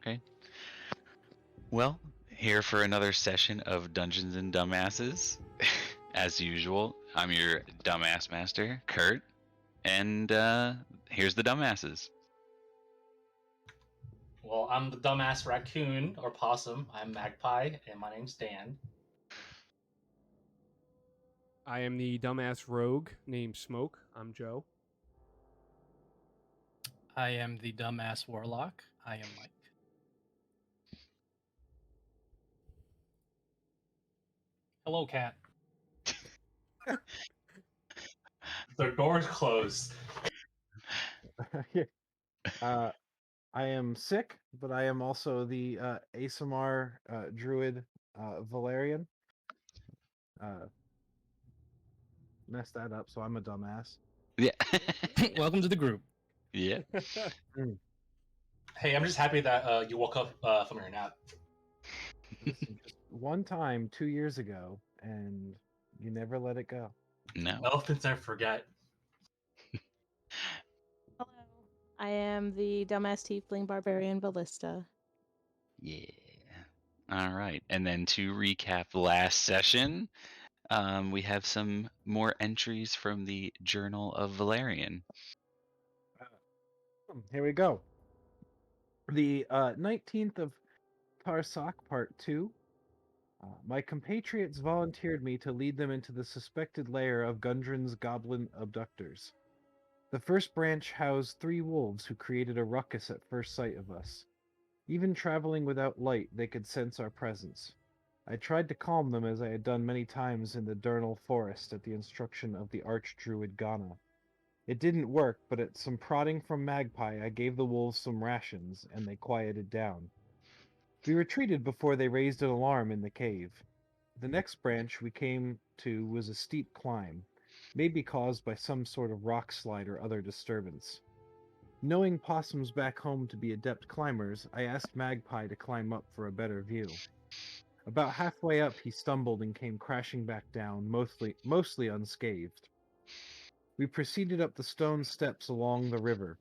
Okay. Well, here for another session of Dungeons and Dumbasses. As usual, I'm your dumbass master, Kurt, and here's the dumbasses. Well, I'm the dumbass raccoon or possum. I'm Magpie, and my name's Dan. I am the dumbass rogue named Smoke. I'm Joe. I am the dumbass warlock. I am Mike. Hello, cat. The door's closed. I am sick, but I am also the ASMR druid Valerian. Messed that up, so I'm a dumbass. Yeah. Welcome to the group. Yeah. Hey, I'm just happy that you woke up from your nap. Listen, just one time 2 years ago, and you never let it go. No. Elephants never forget. Hello. I am the dumbass tiefling barbarian ballista. Yeah. All right. And then to recap last session, we have some more entries from the Journal of Valerian. Here we go. The 19th of Tarsak, Part 2. My compatriots volunteered me to lead them into the suspected lair of Gundren's goblin abductors. The first branch housed 3 wolves who created a ruckus at first sight of us. Even traveling without light, they could sense our presence. I tried to calm them as I had done many times in the Durnal Forest at the instruction of the Archdruid Ghana. It didn't work, but at some prodding from Magpie, I gave the wolves some rations, and they quieted down. We retreated before they raised an alarm in the cave. The next branch we came to was a steep climb, maybe caused by some sort of rock slide or other disturbance. Knowing possums back home to be adept climbers, I asked Magpie to climb up for a better view. About halfway up, he stumbled and came crashing back down, mostly unscathed. We proceeded up the stone steps along the river.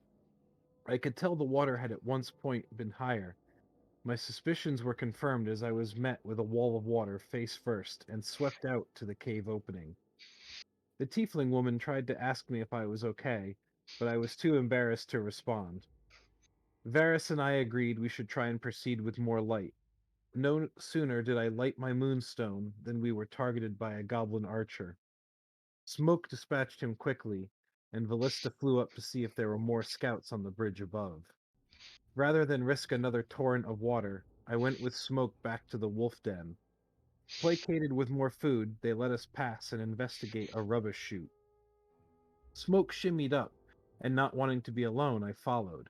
I could tell the water had at one point been higher. My suspicions were confirmed as I was met with a wall of water face first and swept out to the cave opening. The tiefling woman tried to ask me if I was okay, but I was too embarrassed to respond. Varys and I agreed we should try and proceed with more light. No sooner did I light my moonstone than we were targeted by a goblin archer. Smoke dispatched him quickly, and Ballista flew up to see if there were more scouts on the bridge above. Rather than risk another torrent of water, I went with Smoke back to the wolf den. Placated with more food, they let us pass and investigate a rubbish chute. Smoke shimmied up, and not wanting to be alone, I followed.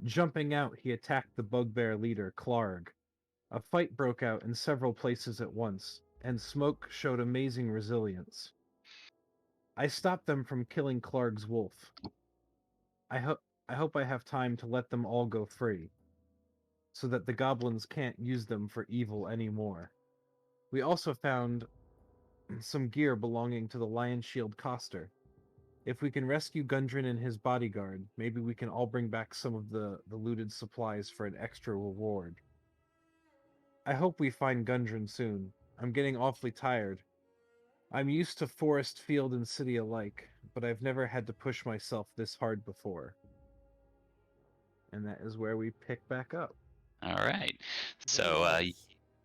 Jumping out, he attacked the bugbear leader, Clarg. A fight broke out in several places at once, and Smoke showed amazing resilience. I stopped them from killing Clarg's wolf. I hope I have time to let them all go free, so that the goblins can't use them for evil anymore. We also found some gear belonging to the Lion Shield Coster. If we can rescue Gundren and his bodyguard, maybe we can all bring back some of the looted supplies for an extra reward. I hope we find Gundren soon. I'm getting awfully tired. I'm used to forest, field, and city alike, but I've never had to push myself this hard before. And that is where we pick back up. All right. So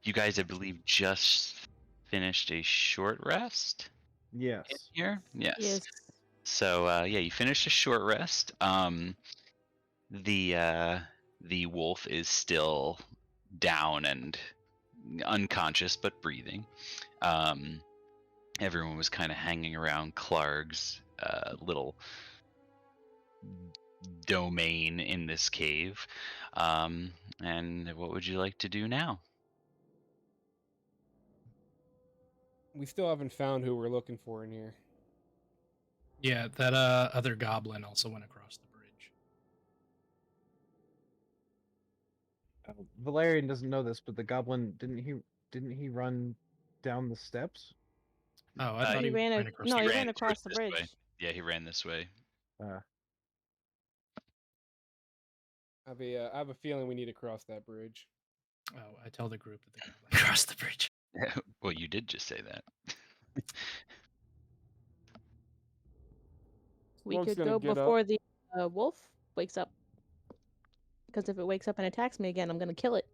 you guys, I believe, just finished a short rest Yes. in here? Yes. Yes. So you finished a short rest. The wolf is still down and unconscious but breathing. Everyone was kind of hanging around Clarg's little domain in this cave. And what would you like to do now? We still haven't found who we're looking for in here. Yeah, that other goblin also went across the bridge. Valerian doesn't know this, but the goblin didn't he run down the steps? Oh, I thought He ran across. no, the he bridge. ran across the this bridge. way. Yeah, he ran this way. I have a feeling we need to cross that bridge. Oh, I tell the group that the goblin cross the bridge. Well, you did just say that. We Smoke's could gonna go get up. before the wolf wakes up. Because if it wakes up and attacks me again, I'm gonna kill it.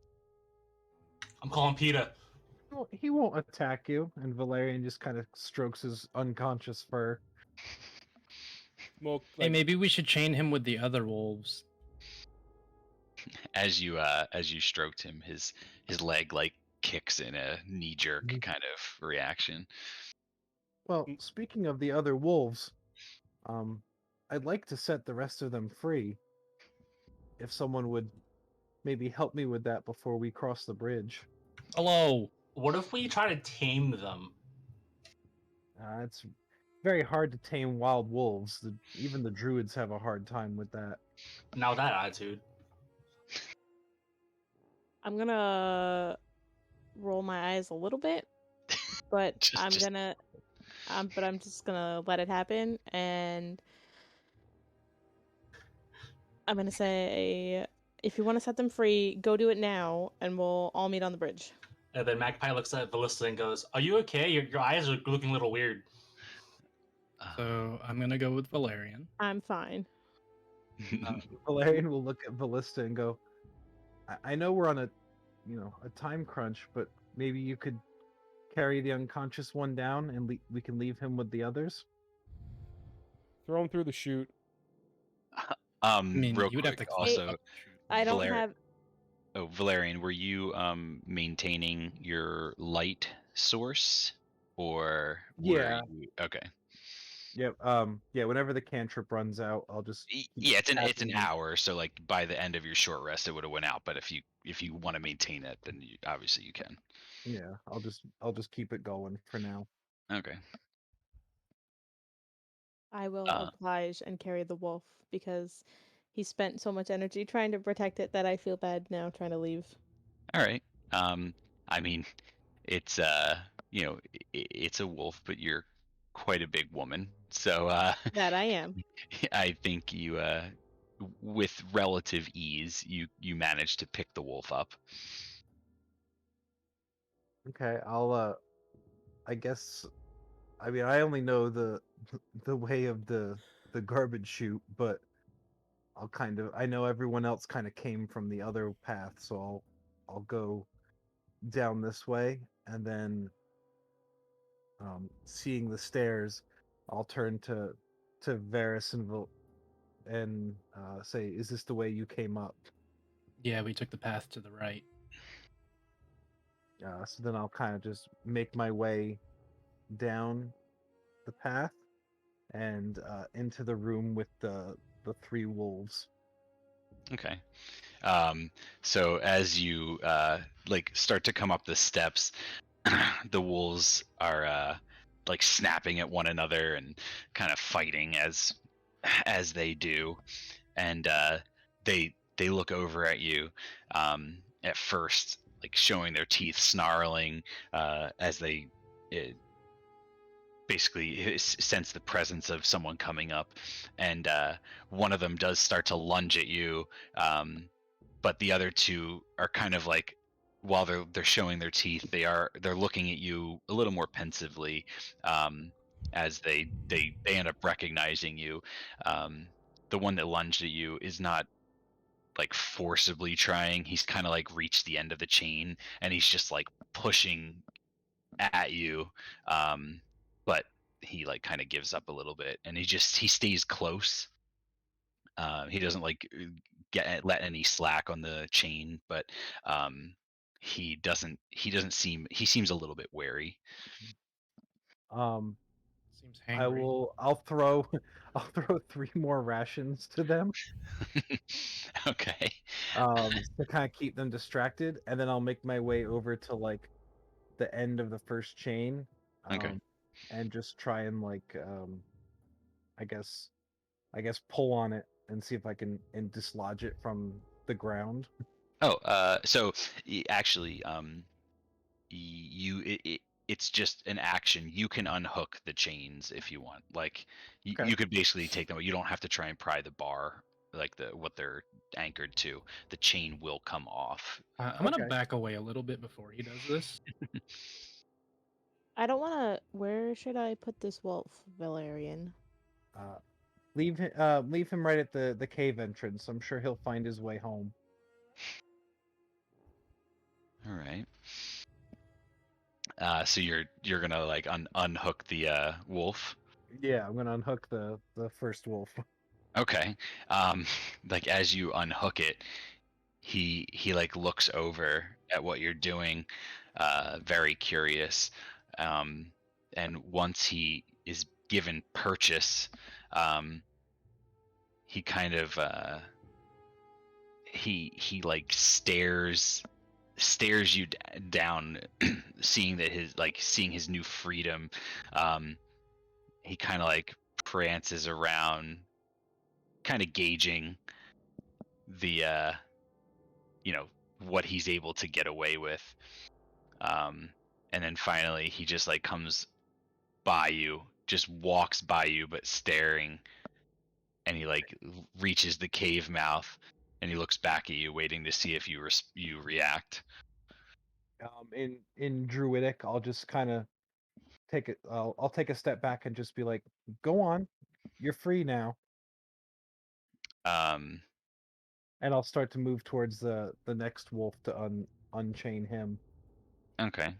I'm calling PETA. Well, he won't attack you, and Valerian just kind of strokes his unconscious fur. Smoke Hey, like maybe we should chain him with the other wolves. As you stroked him, his leg like kicks in a knee jerk Mhm. kind of reaction. Well, speaking of the other wolves, I'd like to set the rest of them free. If someone would maybe help me with that before we cross the bridge. Hello. What if we try to tame them? It's very hard to tame wild wolves. Even the druids have a hard time with that. Now that attitude. I'm gonna roll my eyes a little bit, but I'm just gonna let it happen, and I'm gonna say, if you want to set them free, go do it now, and we'll all meet on the bridge. And then Magpie looks at Ballista and goes, "Are you okay? Your eyes are looking a little weird." So I'm gonna go with Valerian. I'm fine. Valerian will look at Ballista and go, I know we're on a time crunch, but maybe you could carry the unconscious one down and we can leave him with the others." throw him through the chute. I mean, Real you would have quick, to also, shoot. I don't Valer- have. Oh, Valerian, were you maintaining your light source, or were Yeah. you okay? Yep. Yeah. Whenever the cantrip runs out, I'll just keep Yeah, it's an tapping. hour, so like by the end of your short rest, it would have went out. But if you want to maintain it, then obviously you can. Yeah. I'll just keep it going for now. Okay. I will Uh, oblige and carry the wolf because he spent so much energy trying to protect it that I feel bad now trying to leave. all right. I mean, it's it's a wolf, but you're quite a big woman, so That I am. I think you with relative ease, you managed to pick the wolf up. Okay. I guess. I mean, I only know the the way of the garbage chute, but I know everyone else kind of came from the other path, so I'll go down this way, and then seeing the stairs, I'll turn to Varys and say, "Is this the way you came up?" Yeah, we took the path to the right. So then I'll kind of just make my way down the path and into the room with the three wolves. Okay. So as you like start to come up the steps, the wolves are like snapping at one another and kind of fighting as they do, and they look over at you at first, like showing their teeth, snarling as they basically sense the presence of someone coming up, and one of them does start to lunge at you, but the other two are kind of like, while they're showing their teeth, they're looking at you a little more pensively, as they end up recognizing you. The one that lunged at you is not like forcibly trying. He's kind of like reached the end of the chain and he's just like pushing at you, but he like kind of gives up a little bit and he stays close. He doesn't like let any slack on the chain, but he seems a little bit wary. Um, Seems hangry. I'll throw I'll throw three more rations to them Okay. to kind of keep them distracted, and then I'll make my way over to like the end of the first chain, Okay. and just try and like I guess pull on it and see if I can and dislodge it from the ground. Oh, so actually, it's just an action. You can unhook the chains if you want. Like Okay. you could basically take them. You don't have to try and pry the bar like what they're anchored to, the chain will come off. I'm gonna Okay. back away a little bit before he does this. I don't want to. Where should I put this wolf, Valerian? Leave him right at the cave entrance. I'm sure he'll find his way home. All right. So you're gonna like unhook the wolf. Yeah, I'm gonna unhook the first wolf. Okay. Like as you unhook it, he like looks over at what you're doing, very curious. And once he is given purchase, he kind of he like stares you down, seeing his new freedom. He kind of like prances around, kind of gauging the what he's able to get away with. And then finally he just like comes by you, just walks by you but staring, and he like reaches the cave mouth and he looks back at you waiting to see if you react. In Druidic, I'll just kind of take it. I'll take a step back and just be like, "Go on, you're free now." Um And I'll start to move towards the next wolf to unchain him. okay.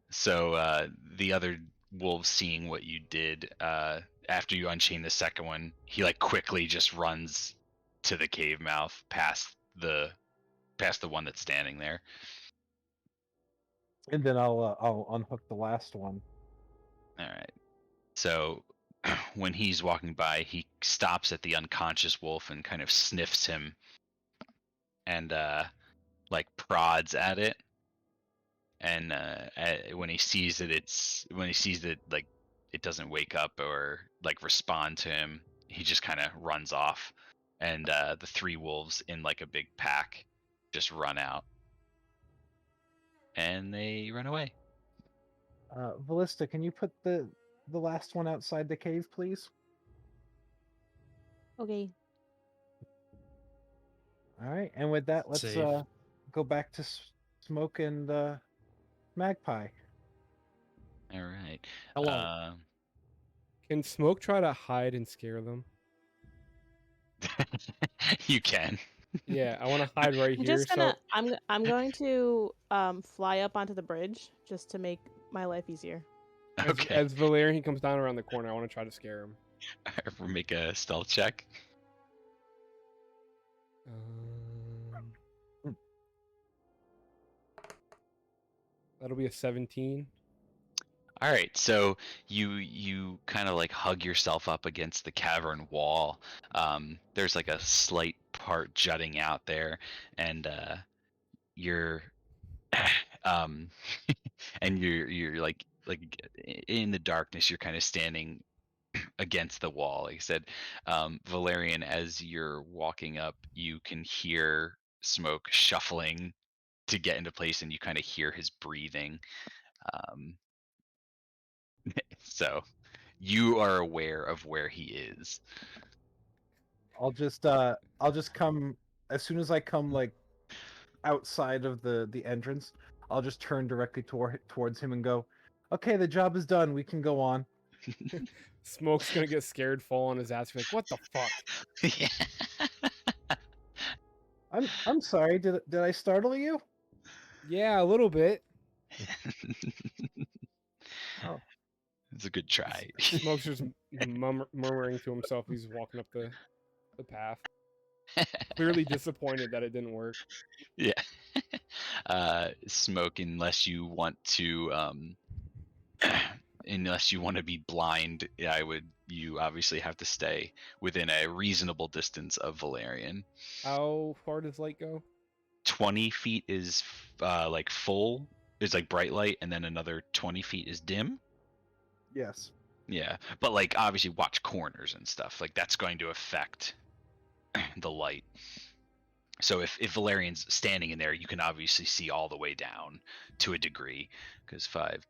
So the other wolves, seeing what you did, after you unchain the second one, he like quickly just runs to the cave mouth past the one that's standing there. And then I'll unhook the last one. All right. So when he's walking by, he stops at the unconscious wolf and kind of sniffs him and like prods at it. And when he sees that like it doesn't wake up or like respond to him, he just kind of runs off. And the three wolves in like a big pack just run out, and they run away. Ballista, can you put the last one outside the cave, please? Okay. All right. And with that, let's Save. go back to Smoke and Magpie. All right. Hello. Can Smoke try to hide and scare them? You can. Yeah, I want to hide right I'm here. just gonna. I'm going to fly up onto the bridge just to make my life easier. So Okay. as Valerian comes down around the corner, I want to try to scare him. Make a stealth check. That'll be a 17. All right, so you kind of like hug yourself up against the cavern wall. There's like a slight part jutting out there, and you're um, and you're like in the darkness. You're kind of standing against the wall. Like I said, Valerian, as you're walking up, you can hear Smoke shuffling to get into place, and you kind of hear his breathing. Um, So you are aware of where he is. I'll just come as soon as I come like outside of the entrance. I'll just turn directly towards him and go, "Okay, the job is done. We can go on." Smoke's gonna get scared, fall on his ass, be like, "What the fuck?" Yeah. I'm sorry. Did I startle you? Yeah, a little bit. Oh. It's a good try. Smoke's just murmuring to himself. He's walking up the path, clearly disappointed that it didn't work. Yeah. Smoke, unless you want to be blind, you obviously have to stay within a reasonable distance of Valerian. How far does light go? 20 feet is like full, is like bright light, and then another 20 feet is dim. Yes. Yeah, but like obviously watch corners and stuff. Like that's going to affect the light. So if Valerian's standing in there, you can obviously see all the way down to a degree, because 5,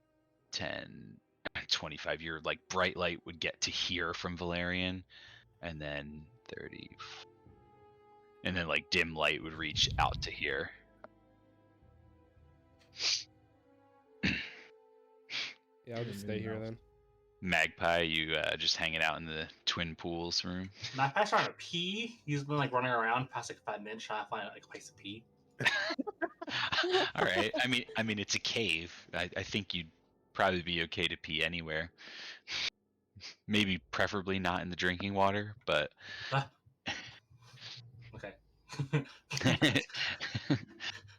10, 25, your like bright light would get to here from Valerian, and then 30. And then like dim light would reach out to here. Yeah, I'll just stay here then. Magpie, you just hanging out in the twin pools room. Magpie's trying to pee. He's been like running around past like 5 minutes trying to find like a place to pee. All right. I mean, it's a cave. I think you'd probably be okay to pee anywhere. Maybe preferably not in the drinking water, but Okay.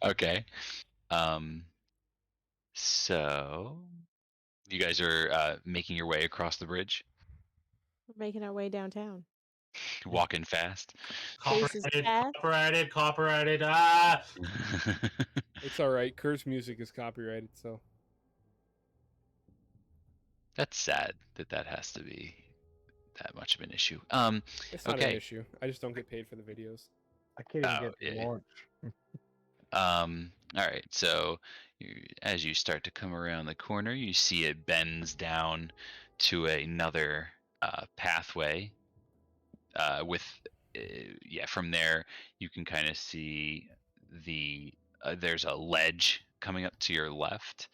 okay. So you guys are making your way across the bridge, We're making our way downtown. walking fast. Faces fast. Copyrighted. Ah! It's all right. Kurt's music is copyrighted, so That's sad that has to be that much of an issue. it's not an Okay. issue. I just don't get paid for the videos. I can't even Oh, get yeah. launch. All right. So as you start to come around the corner, you see it bends down to another pathway. From there you can kind of see there's a ledge coming up to your left,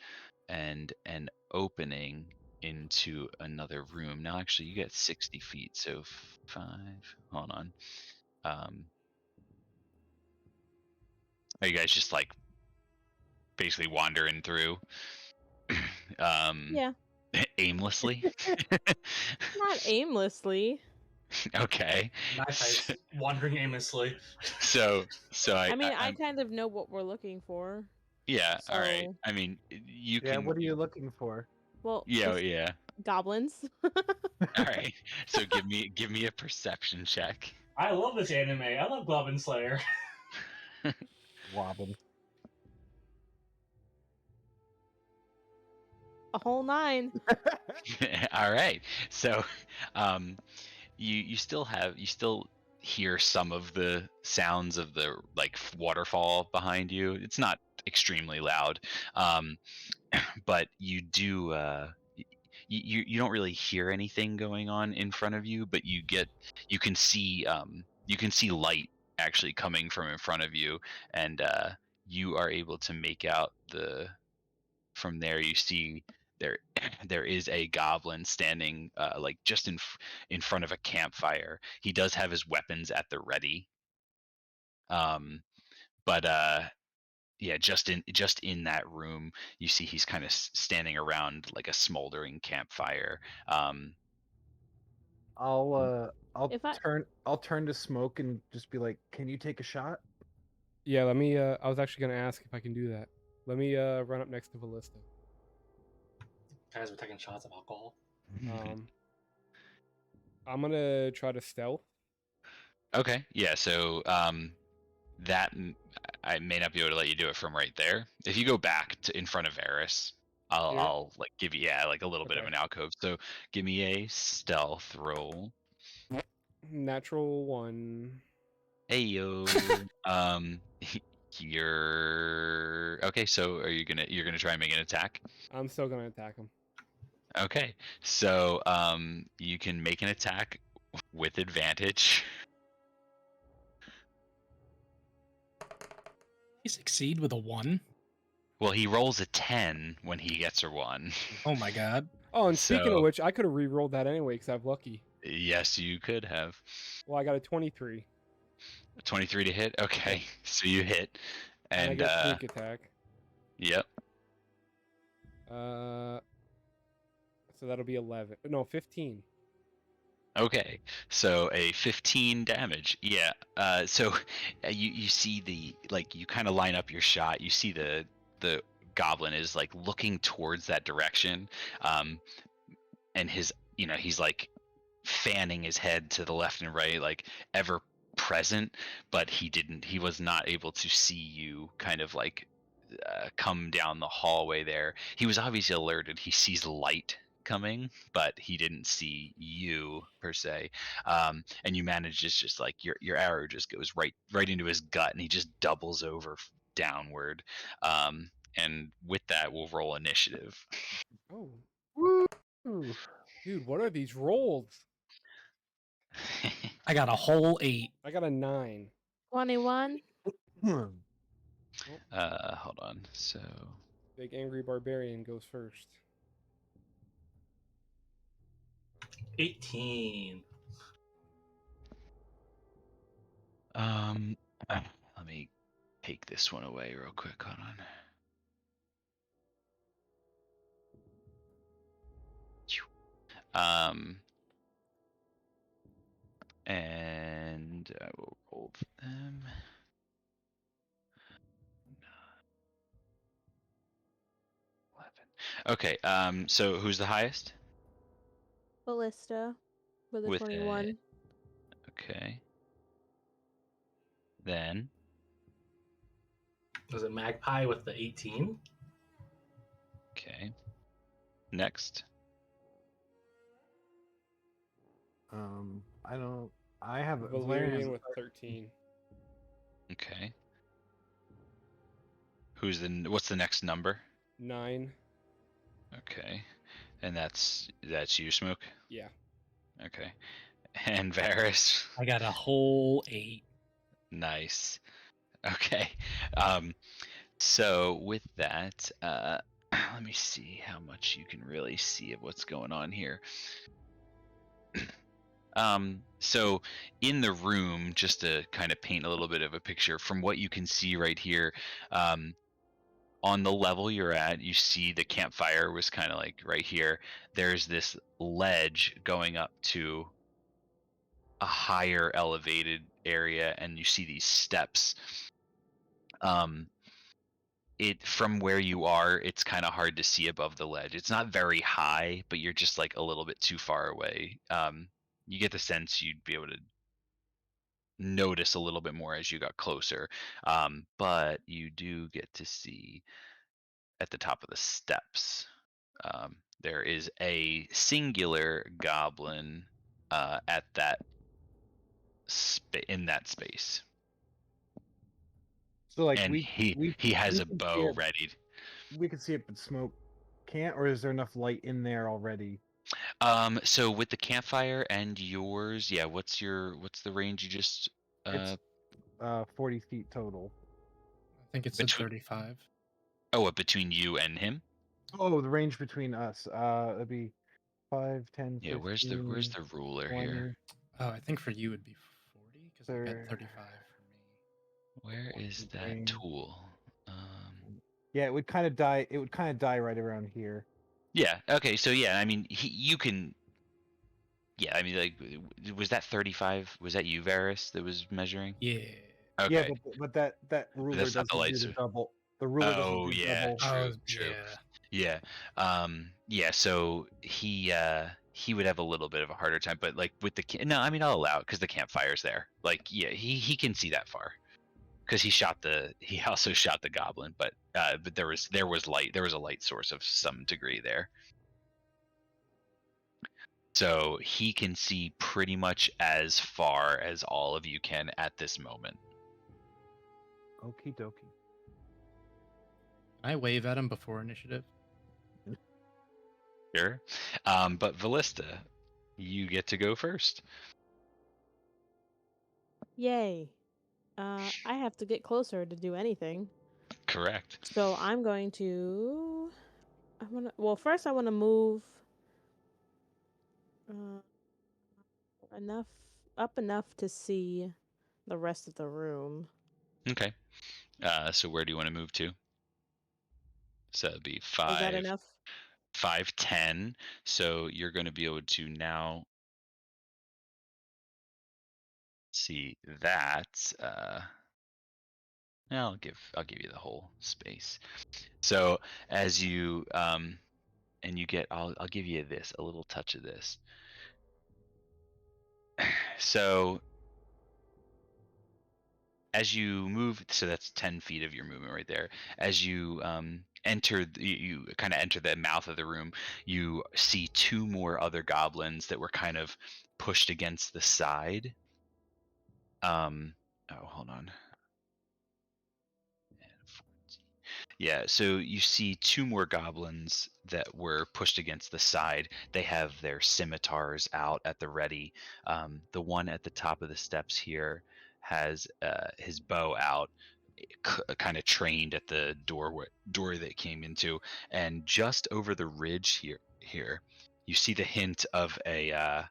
and an opening into another room. Now, actually, you get 60 feet, so 5. Hold on. Are you guys just like basically wandering through Yeah. aimlessly? Not aimlessly. Okay. Magpie's wandering aimlessly. So I mean, I I'm- kind of know what we're looking for. yeah, all right. So- I mean, you Yeah, can. what are you looking for? Well, Yeah, there's yeah. goblins. All right. So give me a perception check. I love this anime. I love Goblin Slayer. Wobbin. A whole 9. All right. So, you still hear some of the sounds of the like waterfall behind you. It's not extremely loud, but you do. You don't really hear anything going on in front of you, but you can see light actually coming from in front of you, and you are able to make out from there. You see there is a goblin standing like just in front of a campfire. He does have his weapons at the ready, but yeah, just in that room, you see he's kind of standing around like a smoldering campfire. I'll If I- turn to Smoke and just be like, "Can you take a shot?" Yeah, let me. I was actually gonna ask if I can do that. Let me run up next to Ballista. Guys, we're taking shots of alcohol. I'm gonna try to stealth. Okay, yeah. So that I may not be able to let you do it from right there. If you go back to in front of Eris, Here? I'll like give you like a little bit of Okay. an alcove. So give me a stealth roll. Natural 1. Hey yo. You're okay. So you're gonna try and make an attack? I'm still gonna attack him. Okay. So you can make an attack with advantage. You succeed with a 1. Well, he rolls a 10 when he gets a 1. Oh my god. Oh, and speaking So- of which, I could have re-rolled that anyway because I have lucky. Yes, you could have. Well, I got a 23, 23 to hit. Okay, so you hit, and I and get sneak attack. yep. So that'll be 11. No, 15. Okay, so a 15 damage. Yeah. So you see you kind of line up your shot. You see the goblin is like looking towards that direction, and he's like fanning his head to the left and right, like ever present, but he was not able to see you kind of like come down the hallway there. He was obviously alerted. He sees light coming, but he didn't see you per se. And you manage just like your arrow just goes right into his gut, and he just doubles over downward. And with that, we'll roll initiative. Oh, dude, what are these rolls? I got a whole 8. I got a 9. 21. Hold on. So Big angry barbarian goes first. 18. let me take this one away real quick. Hold on. And I will roll for them. 11. Okay. So who's the highest? Ballista with a With 21. Okay. Then Was it Magpie with the 18? okay. Next. I don't. I have Valerian with 13. Okay. What's the next number? 9. Okay. And that's you, Smoke? Yeah. Okay. And Varys? I got a whole 8. Nice. Okay. So with that, let me see how much you can really see of what's going on here. So in the room, just to kind of paint a little bit of a picture, from what you can see right here, on the level you're at, you see the campfire was kind of like right here. There's this ledge going up to a higher elevated area, and you see these steps. It from where you are, it's kind of hard to see above the ledge. It's not very high, but you're just like a little bit too far away. You get the sense you'd be able to notice a little bit more as you got closer. But you do get to see at the top of the steps. There is a singular goblin at that in that space, So like and he has a can see bow it. ready. We can see it, but Smoke can't. Or is there enough light in there already? So with the campfire and yours, yeah. What's the range you just It's 40 feet total. I think it's at 35. between you and him? Oh, the range between us. It'd be 5, 10, Yeah. 15, Where's the ruler 20, here? Oh, I think for you it'd be 40 because I got Third. 35 for me. Where is that range. tool? Yeah, it would kind of die. It would kind of die right around here. Yeah. Okay. So yeah, I mean, you can. Yeah, I mean, like, was that 35? Was that you, Varys, that was measuring? Yeah. Okay. Yeah, but that ruler that's not doesn't the do lights. the double. The ruler doesn't Oh do yeah, double. true, Oh, true. yeah. Yeah. So he would have a little bit of a harder time, but like with no, I mean I'll allow it because the campfire's there. Like yeah, he can see that far because he also shot the goblin, but there was light. There was a light source of some degree there. So he can see pretty much as far as all of you can at this moment. Okie dokie. Can I wave at him before initiative? Sure. But Vallista, you get to go first. Yay. I have to get closer to do anything. Correct. So I'm going to. First I want to move enough to see the rest of the room. Okay. So where do you want to move to? So it'd be Is that enough? 5, 10. So you're going to be able to now see that. I'll give you the whole space. So as you and you get, I'll give you a little touch of this. So as you move, so that's 10 feet of your movement right there. As you you kind of enter the mouth of the room, you see 2 more other goblins that were kind of pushed against the side. Oh, hold on. Yeah, so you see two more goblins that were pushed against the side. They have their scimitars out at the ready. The one at the top of the steps here has his bow out, kind of trained at the door that came into, and just over the ridge here, you see the hint of a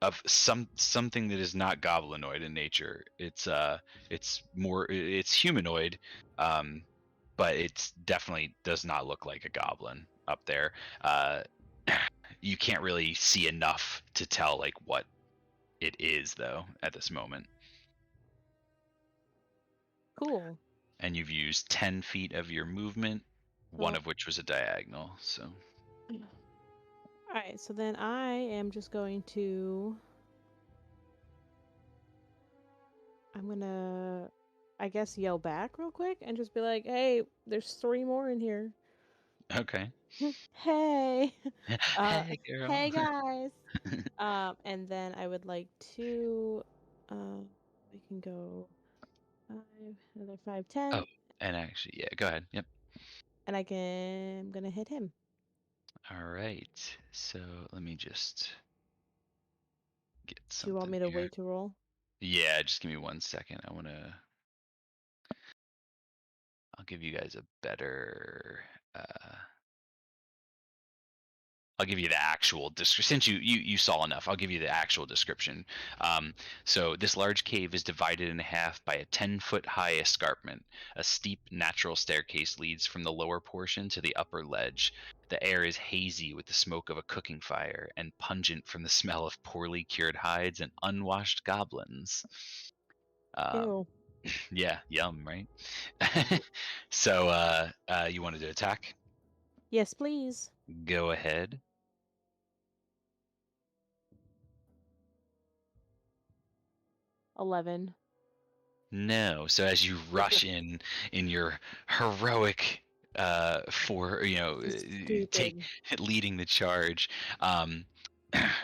of something that is not goblinoid in nature. It's humanoid, um, but it's definitely does not look like a goblin up there. Uh, you can't really see enough to tell like what it is though at this moment. Cool. And you've used 10 feet of your movement, one Well- of which was a diagonal. So All right, so then I am just going to. I'm gonna, I guess, yell back real quick and just be like, "Hey, there's 3 more in here." okay. Hey, Hey girl. hey guys. And then I would like to, we can go 5, another 5, 10, Oh, and actually, yeah, go ahead. Yep. and I'm gonna hit him. All right. So let me just get Do something you want me to here. wait to roll? Yeah, just give me 1 second. I'll give you guys a better I'll give you the actual description. Since you saw enough, I'll give you the actual description. So this large cave is divided in half by a 10-foot high escarpment. A steep natural staircase leads from the lower portion to the upper ledge. The air is hazy with the smoke of a cooking fire and pungent from the smell of poorly cured hides and unwashed goblins. Ew. Yeah, yum, right? So you wanted to attack? Yes, please. Go ahead. 11. No. So as you rush in your heroic for take Stupid. leading the charge, I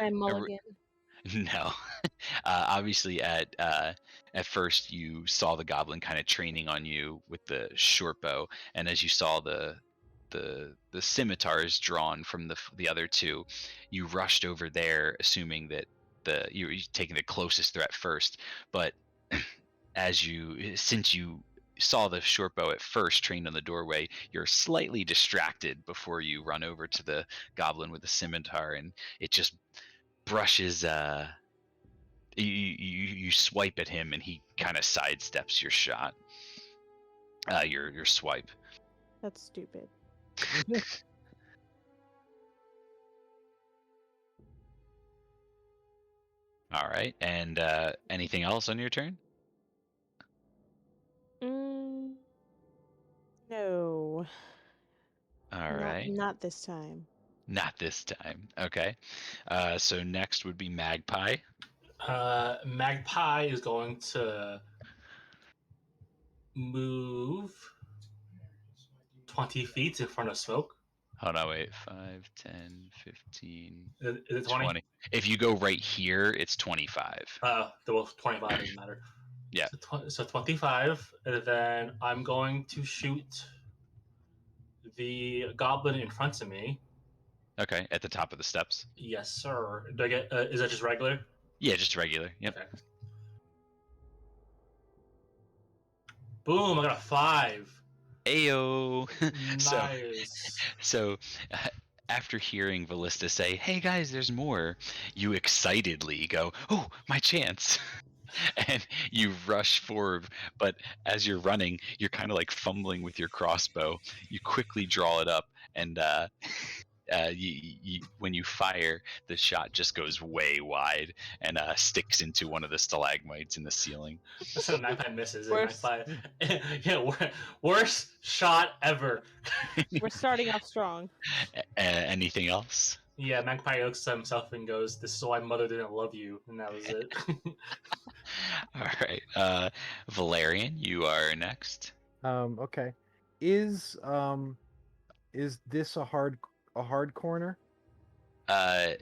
a mulligan. no. Obviously, at first you saw the goblin kind of training on you with the short bow, and as you saw the scimitars drawn from the other two, you rushed over there, assuming that you were taking the closest threat first. But since you saw the short bow at first trained on the doorway, you're slightly distracted before you run over to the goblin with the scimitar, and it just brushes you swipe at him and he kind of sidesteps your shot, your swipe. That's stupid. All right, and anything else on your turn? Mm, no. All right, Not this time. not this time. Okay, so next would be Magpie. Magpie is going to move 20 feet in front of Smoke. Hold on, wait. 5, 10, 15, Is it 20? 20. If you go right here, it's 25. Well, 25 doesn't matter. Yeah. So 25, and then I'm going to shoot the goblin in front of me. Okay, at the top of the steps. Yes, sir. Do I get? Is that just regular? Yeah, just regular. Yep. Okay. Boom! I got a 5. Ayo. Nice. So after hearing Ballista say, "Hey guys, there's more," you excitedly go, "Oh, my chance!" And you rush forward. But as you're running, you're kind of like fumbling with your crossbow. You quickly draw it up, and when you fire, the shot just goes way wide and sticks into one of the stalagmites in the ceiling. So Magpie misses. Worst. Magpie, yeah, worst shot ever. We're starting off strong. Anything else? Yeah, Magpie looks at himself and goes, "This is why Mother didn't love you," and that was it. All right, Valerian, you are next. Okay. Is this a hard corner? Yeah,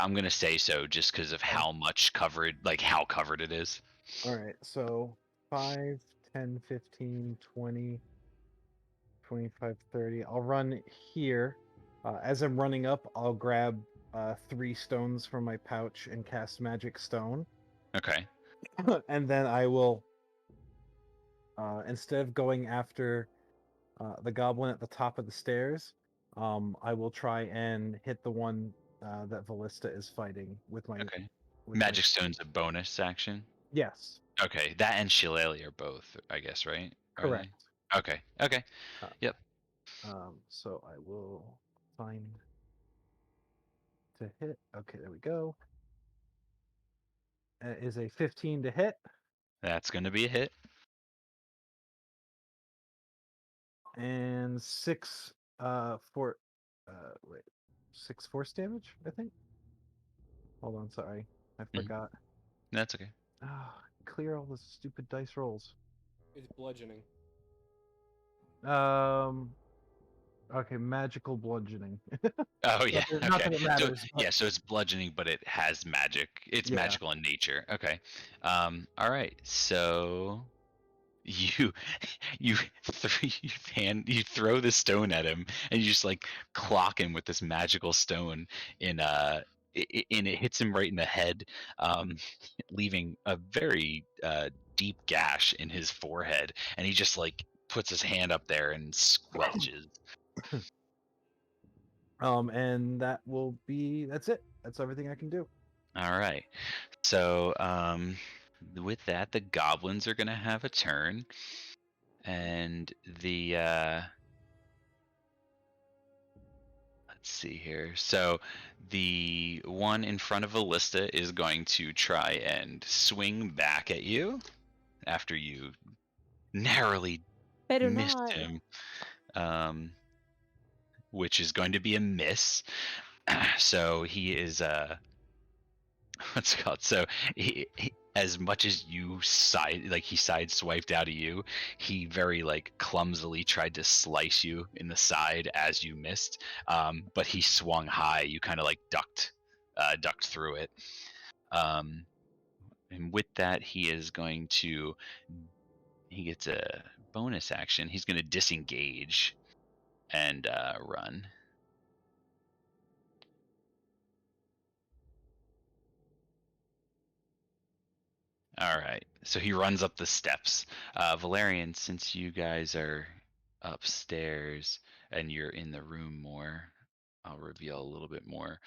I'm gonna say so, just because of how much covered, like how covered it is. All right. So 5, 10, 15, 20, 25, 30. I'll run here. As I'm running up, I'll grab 3 stones from my pouch and cast Magic Stone. Okay. And then I will, instead of going after the goblin at the top of the stairs, I will try and hit the one that Ballista is fighting with my. Okay. With my... Magic Stone's a bonus action. Yes. Okay, that and Shillelagh are both, I guess, right? Are Correct. they? Okay. Okay. Uh, Yep. So I will find to hit. Okay, there we go. Is a 15 to hit. That's going to be a hit. And 6 wait, 6 force damage, I think. Hold on, sorry. I forgot. That's okay. Clear all the stupid dice rolls. It's bludgeoning. Okay, magical bludgeoning. Oh yeah. Not Okay. that it matters. So, but- yeah, so it's bludgeoning, but it has magic. It's Yeah. magical in nature. Okay. All right. So you you throw the stone at him, and you just like clock him with this magical stone in and it hits him right in the head, leaving a very deep gash in his forehead, and he just like puts his hand up there and squelches. And that's it. That's everything I can do. All right. So with that, the goblins are gonna have a turn, and the let's see here. So the one in front of Allista is going to try and swing back at you after you narrowly Better missed not. him, which is going to be a miss. So he is what's it called? So as much as you he sideswiped out of you, he very like clumsily tried to slice you in the side as you missed. But he swung high. You kind of like ducked through it. And with that, he gets a bonus action. He's going to disengage and run. All right. So he runs up the steps. Valerian, since you guys are upstairs and you're in the room more, I'll reveal a little bit more.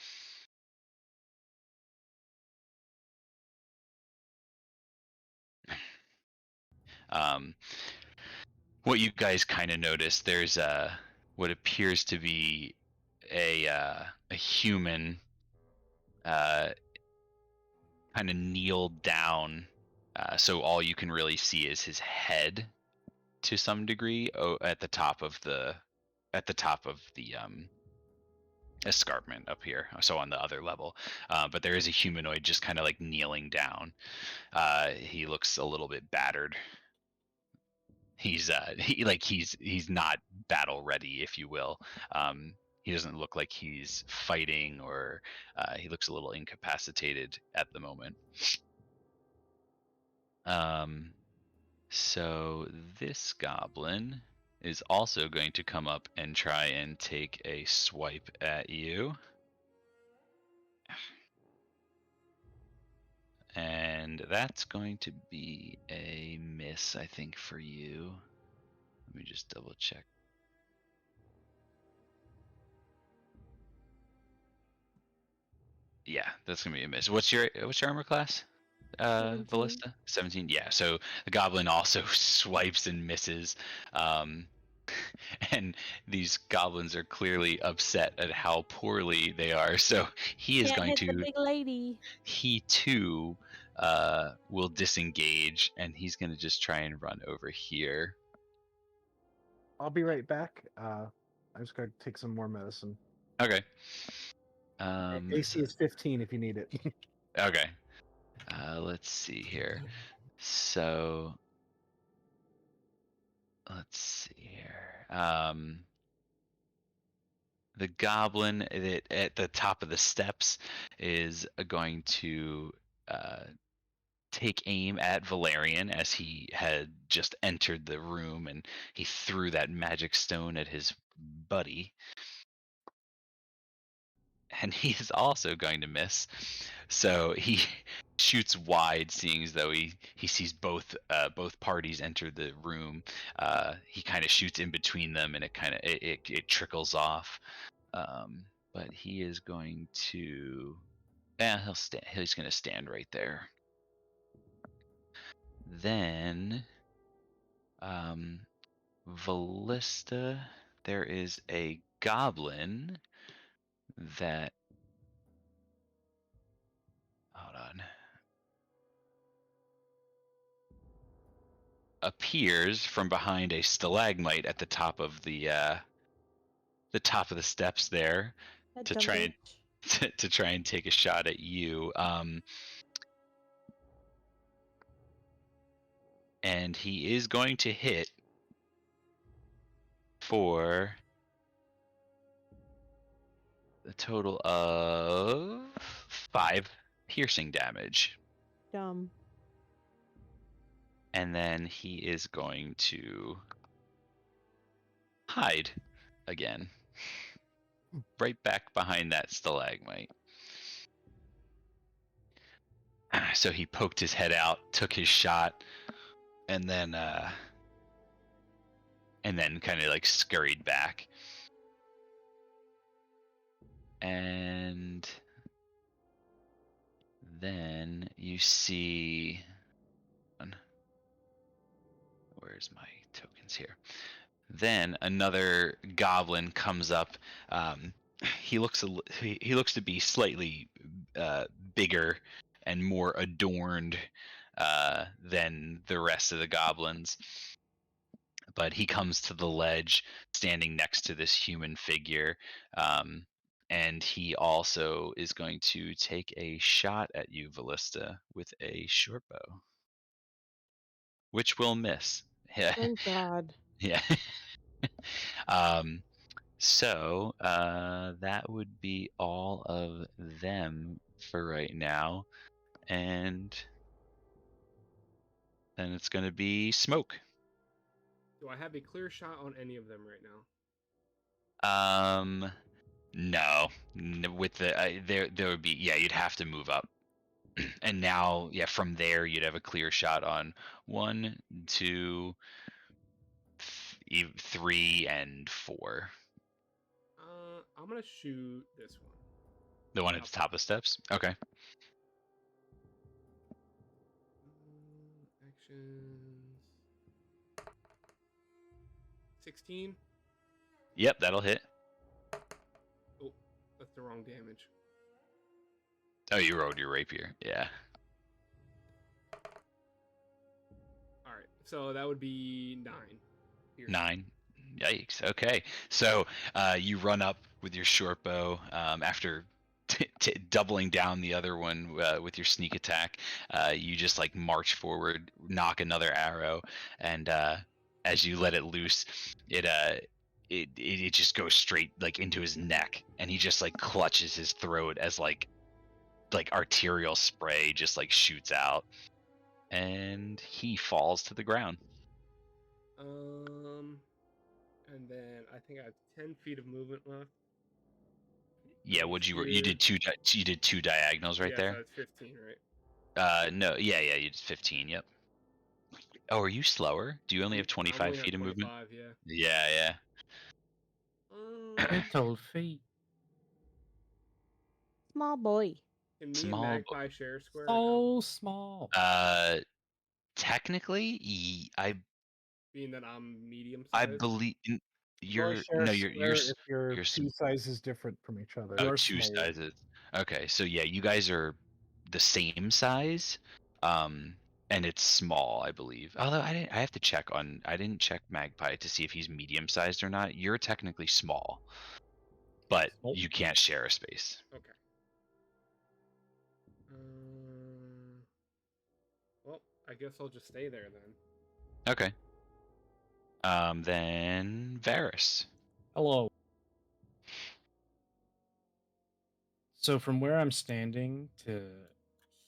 What you guys kind of notice, there's what appears to be a human kind of kneeled down. So all you can really see is his head to some degree at the top of the escarpment up here, so on the other level. But there is a humanoid just kind of like kneeling down. He looks a little bit battered. He's not battle ready, if you will. He doesn't look like he's fighting, or he looks a little incapacitated at the moment. So this goblin is also going to come up and try and take a swipe at you. And that's going to be a miss, I think, for you. Let me just double check. Yeah, that's gonna be a miss. What's your armor class? 17. Ballista? 17. Yeah, so the goblin also swipes and misses. And these goblins are clearly upset at how poorly they are. So he is Can't going hit the to big lady. he too will disengage, and he's going to just try and run over here. I'll be right back. I just gotta take some more medicine. Okay. AC is 15 if you need it. Okay. Let's see here. So let's see here. The goblin at the top of the steps is going to take aim at Valerian as he had just entered the room, and he threw that magic stone at his buddy. And he is also going to miss. So he shoots wide, seeing as though he sees both parties enter the room. He kind of shoots in between them, and it trickles off. But he is going to, he's going to stand right there. Then, Ballista, there is a goblin that, hold on, appears from behind a stalagmite at the top of the steps there That to dumb try and bitch. to try and take a shot at you. And he is going to hit for a total of 5 piercing damage. Dumb. And then he is going to hide again. Right back behind that stalagmite. So he poked his head out, took his shot, and then kind of like scurried back. And then you see, where's my tokens here? Then another goblin comes up. He looks to be slightly bigger and more adorned than the rest of the goblins. But he comes to the ledge, standing next to this human figure, and he also is going to take a shot at you, Ballista, with a short bow, which will miss. Yeah, Thank God. yeah. So that would be all of them for right now, and then it's going to be Smoke. Do I have a clear shot on any of them right now? No. With the there would be, yeah, you'd have to move up, and now, yeah, from there you'd have a clear shot on 1, 2, 3, and 4. I'm gonna shoot this one. The one at the top of steps. Okay. Actions. 16. Yep, that'll hit. Oh, that's the wrong damage. Oh, you rolled your rapier. Yeah. All right, so that would be 9. Piercing. 9. Yikes. Okay. So you run up with your short bow after doubling down the other one with your sneak attack. You just like march forward, knock another arrow, and as you let it loose, it just goes straight like into his neck, and he just like clutches his throat as like arterial spray just like shoots out, and he falls to the ground. And then I think I have 10 feet of movement left. Yeah, Goes you did two diagonals right yeah, there. so that's 15, right? No, yeah, you did 15. Yep. Oh, are you slower? Do you only have I 25 only have feet of movement? 25, yeah. Yeah. Little feet. Small boy. Can me Small and Magpie share a square? or no? So small. Technically, Being that I'm medium I sized. believe You only you're share a no, you're square if your you're two sizes different from each other. oh, You're 2 small. sizes. Okay, so yeah, you guys are the same size, and it's small, I believe. Although I have to check on. I didn't check Magpie to see if he's medium sized or not. You're technically small, but Small. you can't share a space. Okay. Well, I guess I'll just stay there then. Okay. Then Varys. Hello. So from where I'm standing to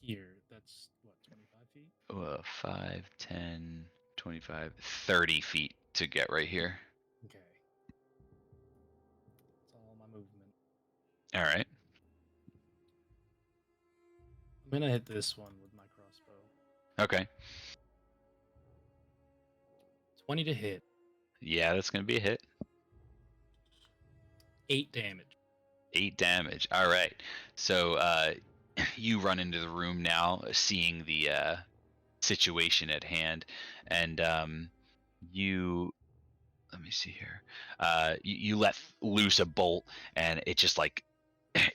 here, that's what, 25 feet? 5, 10, 25, 30 feet to get right here. Okay. That's all my movement. All right. I'm gonna hit this one with my crossbow. Okay. 20 to hit. Yeah, that's gonna be a hit. 8 damage. 8 damage. All right. So you run into the room now, seeing the situation at hand, and you. Let me see here. You let loose a bolt, and it just like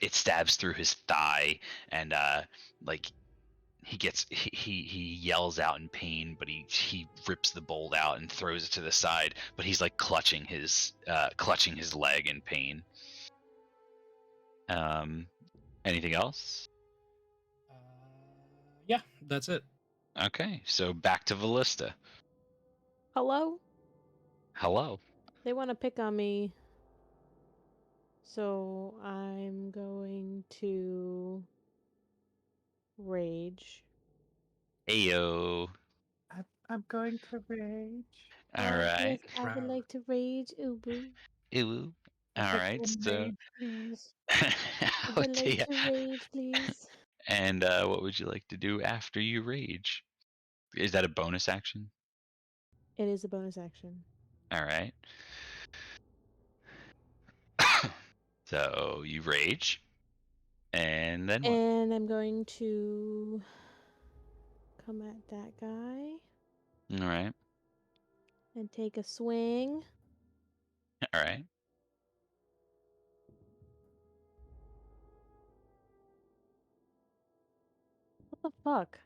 it stabs through his thigh, and like he yells out in pain, but he rips the bolt out and throws it to the side, but he's like clutching his leg in pain. Anything else? Yeah, that's it. Okay, so back to Vallista. Hello? Hello. They want to pick on me. So I'm going to rage. Ayo. I'm going to rage. All right. Yes, I would like to rage, Ubu. Ew. I'll All get right. you a So mage, please. I would okay, like to rage, please. and what would you like to do after you rage? Is that a bonus action? It is a bonus action. All right. So you rage, and then what? And I'm going to come at that guy All right. and take a swing. All right. What the fuck?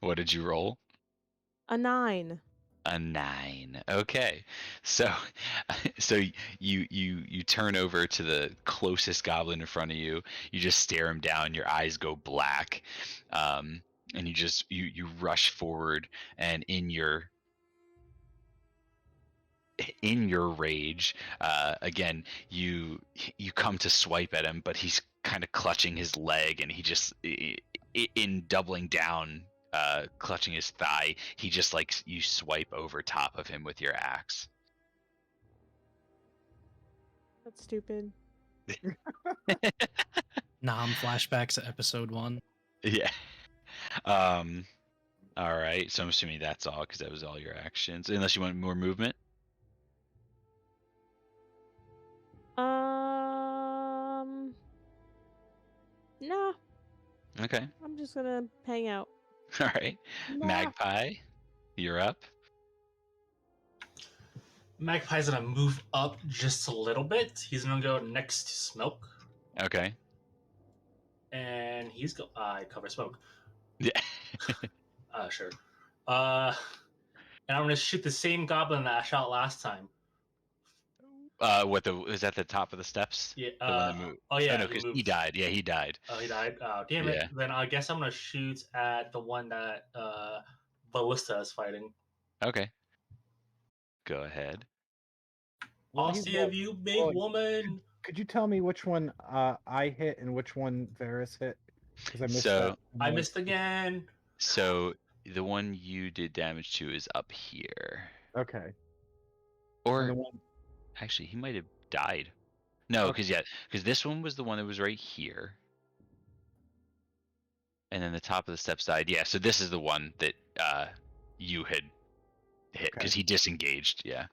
What did you roll? A 9. A 9. Okay. So so you turn over to the closest goblin in front of you. You just stare him down, your eyes go black. And you rush forward, and in your rage, again, you come to swipe at him, but he's kind of clutching his leg, and he just in doubling down, clutching his thigh, he just like you swipe over top of him with your axe. That's stupid. Flashbacks to episode 1. Yeah. Um. All right. So I'm assuming that's all, because that was all your actions, unless you want more movement. Nah, Okay. I'm just gonna hang out. All right. Nah. Magpie, you're up. Magpie's gonna move up just a little bit. He's gonna go next to Smoke, Okay. and he's go. I cover Smoke. Yeah. Sure. And I'm gonna shoot the same goblin that I shot last time. Is that the top of the steps? Yeah. The one that moved. Oh yeah, no, he because moved. he died. Yeah, he died. Oh, he died. Oh, damn Yeah. it. Then I guess I'm gonna shoot at the one that Ballista is fighting. Okay. Go ahead. While I'll he's save roll- you, big rolling, woman. Could you tell me which one I hit and which one Varys hit? Because I missed So- that. I missed again. So the one you did damage to is up here. Okay. And Or the one, actually, he might have died. No, Okay. because this one was the one that was right here. And then the top of the steps died. Yeah, so this is the one that you had hit, because he disengaged. Yeah.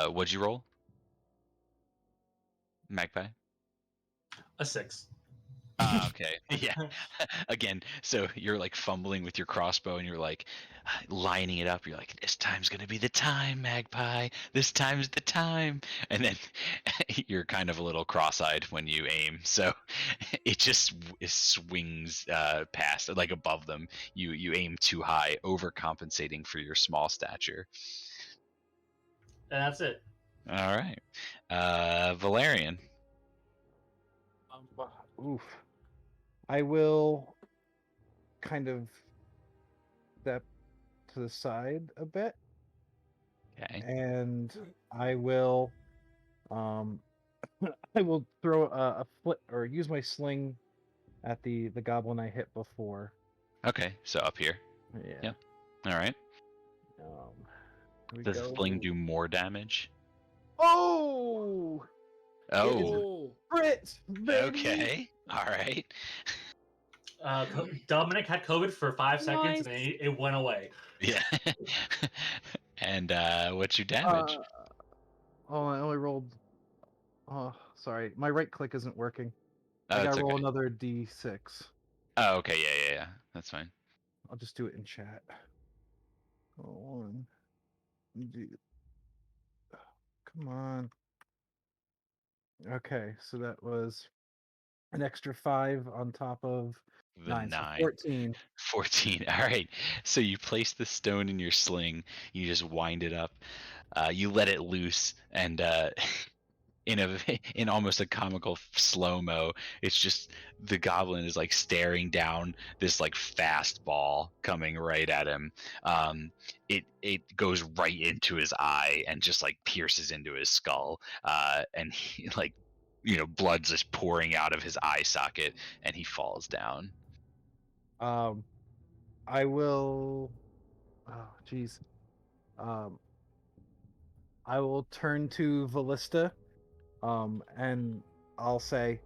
What'd you roll? Magpie? A 6. Okay. Yeah. Again, so you're like fumbling with your crossbow, and you're like lining it up. You're like, this time's gonna be the time, Magpie. This time's the time. And then you're kind of a little cross-eyed when you aim, so it just swings past, like above them. You aim too high, overcompensating for your small stature. And that's it. All right. Valerian. oof. I will kind of step to the side a bit, Okay. and I will I will throw a foot or use my sling at the goblin I hit before. Okay, so up here. Yeah. Yep. All right. We Does the go. sling do more damage? Oh! Oh. Crit, baby! Okay. All right. Dominic had COVID for 5 seconds, and then Nice. it went away. Yeah. And what's your damage? Oh, I only rolled. Oh, sorry. My right click isn't working. I Oh, gotta it's roll okay. another d6. Oh, okay. Yeah. That's fine. I'll just do it in chat. One. Come on. Okay, so that was an extra 5 on top of The 9, so 9. 14. 14. All right. So you place the stone in your sling. You just wind it up. You let it loose, and in almost a comical slow mo, it's just the goblin is like staring down this like fast ball coming right at him. It goes right into his eye and just like pierces into his skull. And he like blood's just pouring out of his eye socket, and he falls down. I will. Oh, jeez. Um, I will turn to Vallista, and I'll say,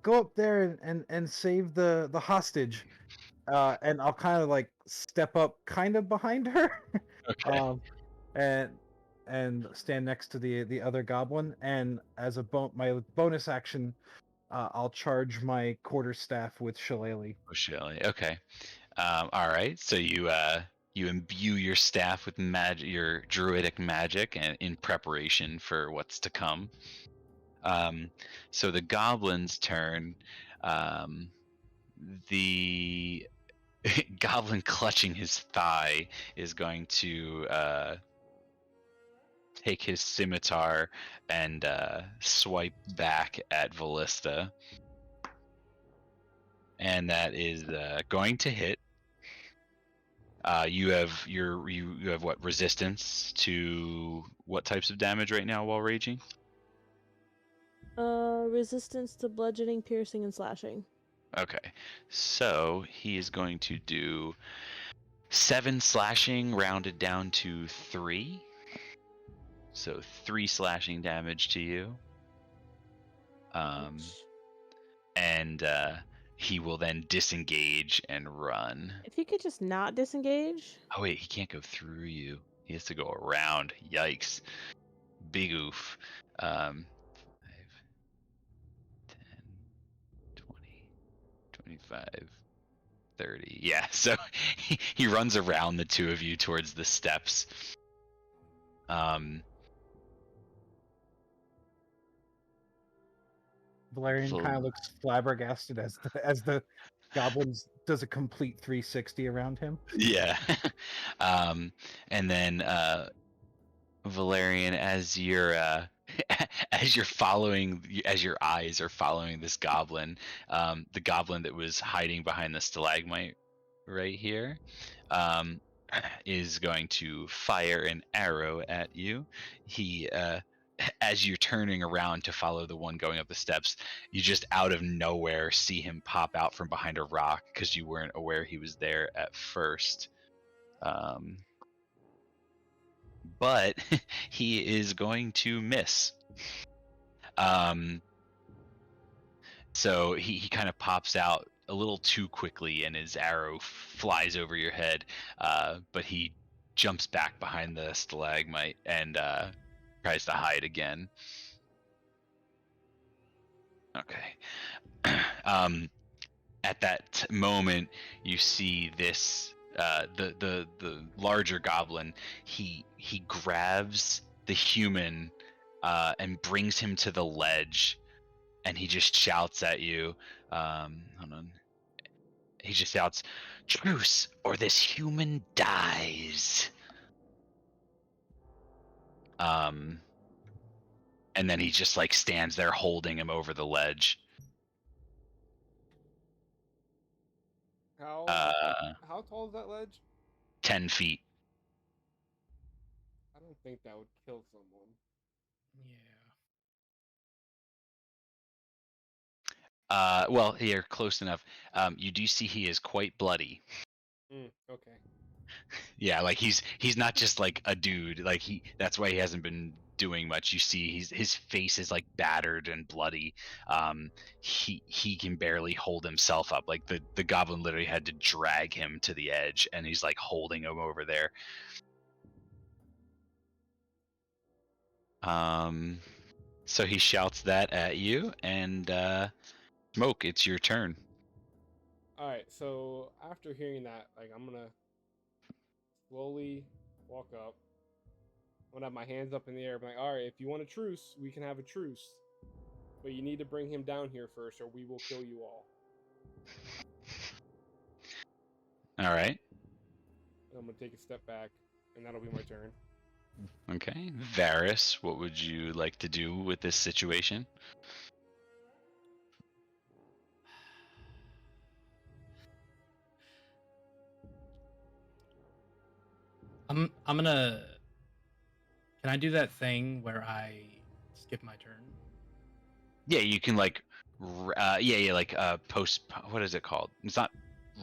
"Go up there and save the hostage." And I'll kind of like step up, kind of behind her, Okay. um, and stand next to the other goblin. And as my bonus action, I'll charge my quarterstaff with shillelagh. Oh, Shelley. Okay. All right. So you imbue your staff with magic, your druidic magic, and in preparation for what's to come. So the goblin's turn. Um, the goblin clutching his thigh is going to take his scimitar and swipe back at Vallista, and that is going to hit. You have you have what resistance to what types of damage right now while raging? Resistance to bludgeoning, piercing, and slashing. Okay, so he is going to do 7 slashing rounded down to 3. So 3 slashing damage to you. Ouch. And he will then disengage and run. If he could just not disengage. Oh wait, he can't go through you. He has to go around. Yikes. Big oof. 5, 10, 20, 25, 30. Yeah, so he runs around the two of you towards the steps. Valerian kind of looks flabbergasted as the goblins does a complete 360 around him. Yeah. And then Valerian, as you're as your eyes are following this goblin, the goblin that was hiding behind the stalagmite right here, is going to fire an arrow at you. He as you're turning around to follow the one going up the steps, you just out of nowhere see him pop out from behind a rock because you weren't aware he was there at first. But he is going to miss. So he kind of pops out a little too quickly, and his arrow flies over your head. But he jumps back behind the stalagmite and tries to hide again. Okay. At that moment, you see this the larger goblin. He grabs the human and brings him to the ledge, and he just shouts at you. Hold on. He just shouts, "Truce, or this human dies." And then he just like stands there holding him over the ledge. How tall is that ledge? 10 feet. I don't think that would kill someone. Yeah. Well, here, close enough. You do see he is quite bloody. Okay. Yeah, like he's not just like a dude. Like that's why he hasn't been doing much. You see, his face is like battered and bloody. He can barely hold himself up. Like the goblin literally had to drag him to the edge, and he's like holding him over there. So he shouts that at you, and Smoke, it's your turn. All right. So after hearing that, like, I'm gonna slowly walk up. I'm gonna have my hands up in the air. I'm like, all right, if you want a truce, we can have a truce, but you need to bring him down here first, or we will kill you all. All right. And I'm gonna take a step back, and that'll be my turn. Okay. Varys, what would you like to do with this situation? I'm gonna. Can I do that thing where I skip my turn? Yeah, you can like, like post. What is it called? It's not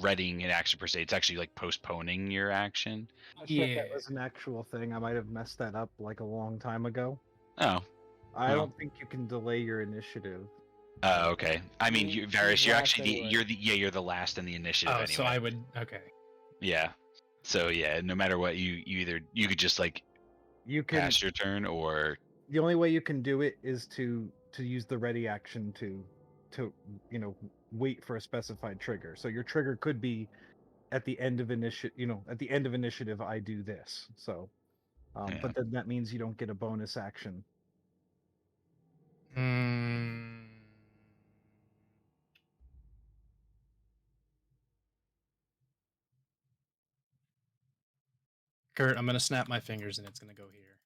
readying an action per se. It's actually like postponing your action. Not sure if that was an actual thing. I might have messed that up like a long time ago. Oh. I Oh. don't think you can delay your initiative. Oh, okay. I mean, He's Varys, you're last actually anyway. you're the last in the initiative Oh, anyway. so I would. Okay. Yeah. So yeah, no matter what, you could just like You can. pass your turn, or The only way you can do it is to use the ready action to wait for a specified trigger. So your trigger could be at the end of at the end of initiative I do this. So Yeah. but then that means you don't get a bonus action. Kurt, I'm gonna snap my fingers and it's gonna go here.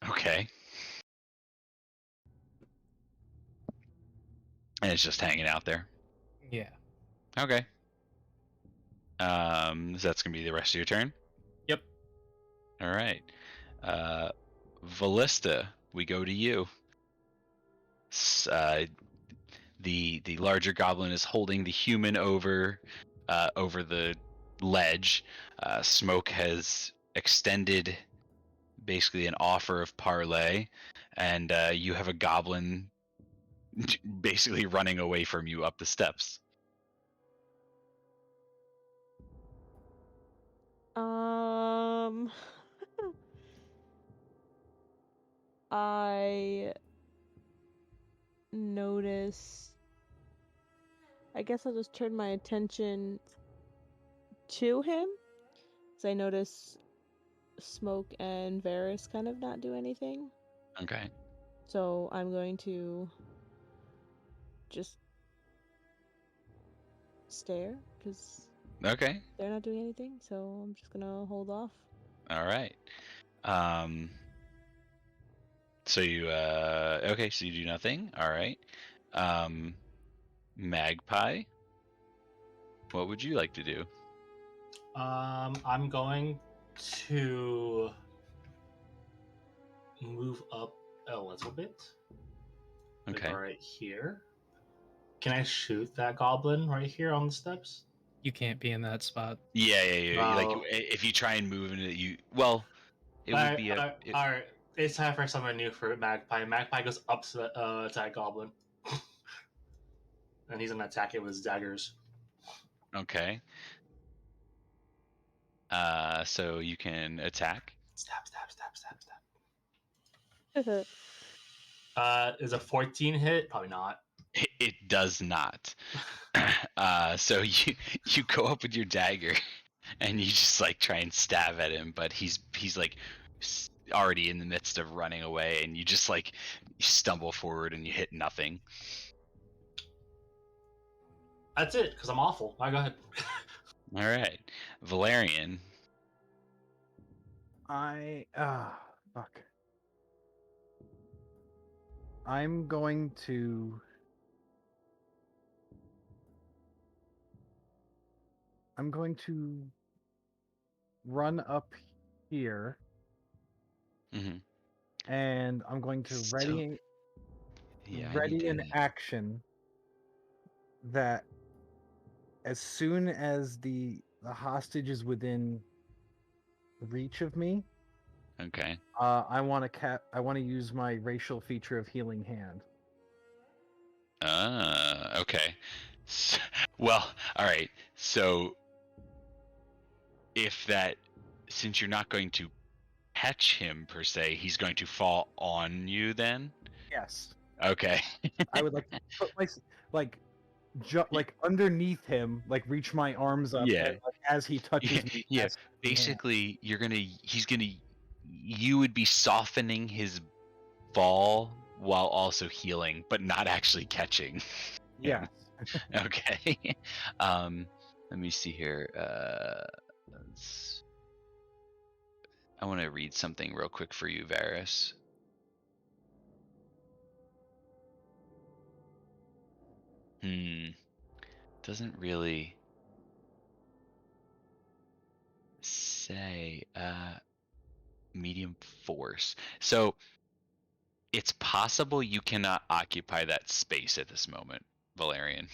Okay. And it's just hanging out there. Yeah. Okay. So that's gonna be the rest of your turn. Yep. All right. Valista, we go to you. The larger goblin is holding the human over the ledge. Smoke has extended basically an offer of parley, and you have a goblin basically running away from you up the steps. I notice. I guess I'll just turn my attention to him, because I notice Smoke and Varys kind of not do anything. Okay. So I'm going to just stare, because Okay. they're not doing anything. So I'm just gonna hold off. All right. So you okay, so you do nothing. All right. Magpie, what would you like to do? I'm going to move up a little bit. Like Okay. right here. Can I shoot that goblin right here on the steps? You can't be in that spot. Yeah. Like Oh. if you try and move into it would be Alright. It's time for something new for Magpie. Magpie goes up to that goblin. And he's gonna attack it with his daggers. okay. So you can attack. Stab. Is a 14 hit? Probably not. It does not. So you go up with your dagger, and you just like try and stab at him, but he's like already in the midst of running away, and you just like you stumble forward and you hit nothing. That's it, because I'm awful. All right, go ahead. All right, Valerian. Fuck. I'm going to run up here, Mm-hmm. and I'm going to ready an an action that as soon as the hostage is within reach of me, Okay. I want to use my racial feature of healing hand. Okay. Well, all right. So if that, since you're not going to catch him per se, he's going to fall on you then? Yes. Okay. I would like to put my like underneath him, like reach my arms up Yeah. and, like, as he touches me. Yeah. cast healing hand. Basically, you would be softening his fall while also healing, but not actually catching him. Yes. Okay. Let me see here. I want to read something real quick for you, Varus. Doesn't really say medium force. So it's possible you cannot occupy that space at this moment, Valerian.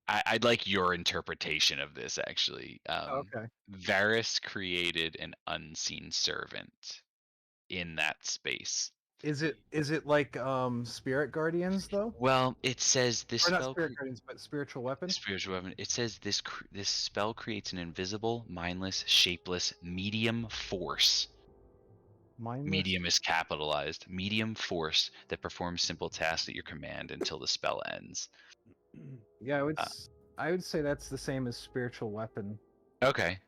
I'd like your interpretation of this, actually. Okay. Varus created an unseen servant in that space. Is it like spirit guardians though? Well, it says this Or not spell spirit guardians, but spiritual weapon? spiritual weapon. It says this spell creates an invisible, mindless, shapeless medium force. Mindless. Medium is capitalized. Medium force that performs simple tasks at your command until the spell ends. Yeah, Uh, I would say that's the same as spiritual weapon. Okay.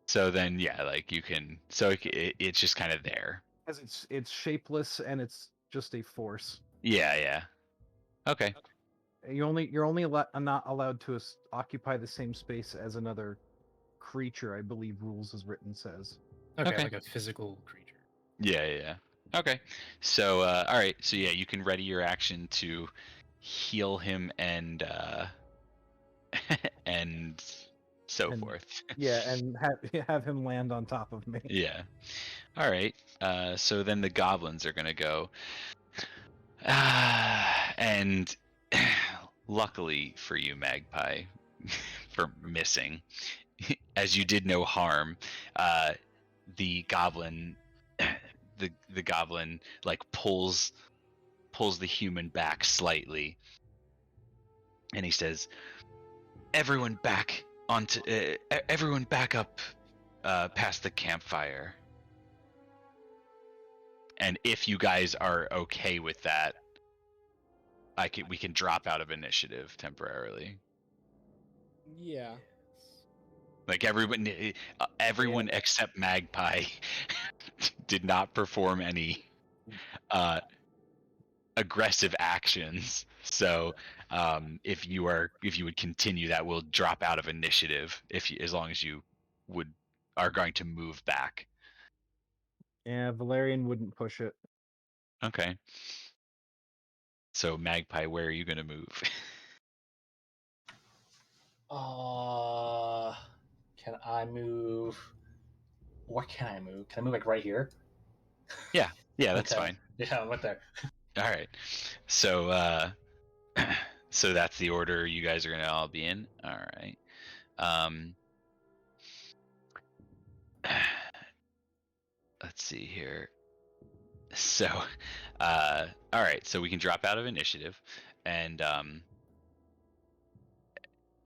So then, yeah, like you can. So it's just kind of there. Because it's shapeless and it's just a force. Yeah, yeah. Okay. You're only not allowed to occupy the same space as another creature. I believe rules as written says. Okay, like a physical creature. Yeah, yeah, yeah. Okay. So, all right. So yeah, you can ready your action to heal him and and so And- forth. Yeah, and have him land on top of me. Yeah. All right. So then the goblins are gonna go. And luckily for you, Magpie, for missing, as you did no harm, the goblin, the goblin like pulls the human back slightly, and he says, "Everyone back onto, everyone back up, past the campfire." And if you guys are okay with that, we can drop out of initiative temporarily. Yeah. Like everyone except Magpie did not perform any aggressive actions. So if you would continue that, we'll drop out of initiative as long as you are going to move back. Yeah, Valerian wouldn't push it. Okay. So Magpie, where are you going to move? Can I move? Where can I move? Can I move like right here? Yeah, that's Okay. fine. Yeah, I'm right there. All right. So so that's the order you guys are going to all be in. All right. Let's see here. So all right, so we can drop out of initiative, and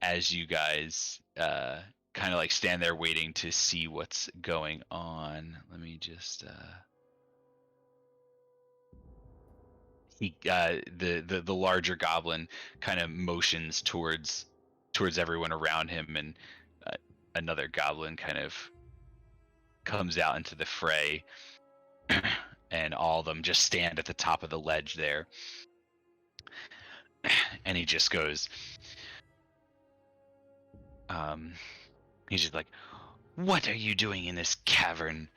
as you guys kind of like stand there waiting to see what's going on, let me just the larger goblin kind of motions towards everyone around him, and another goblin kind of comes out into the fray, and all of them just stand at the top of the ledge there, and he just goes, he's just like, "What are you doing in this cavern?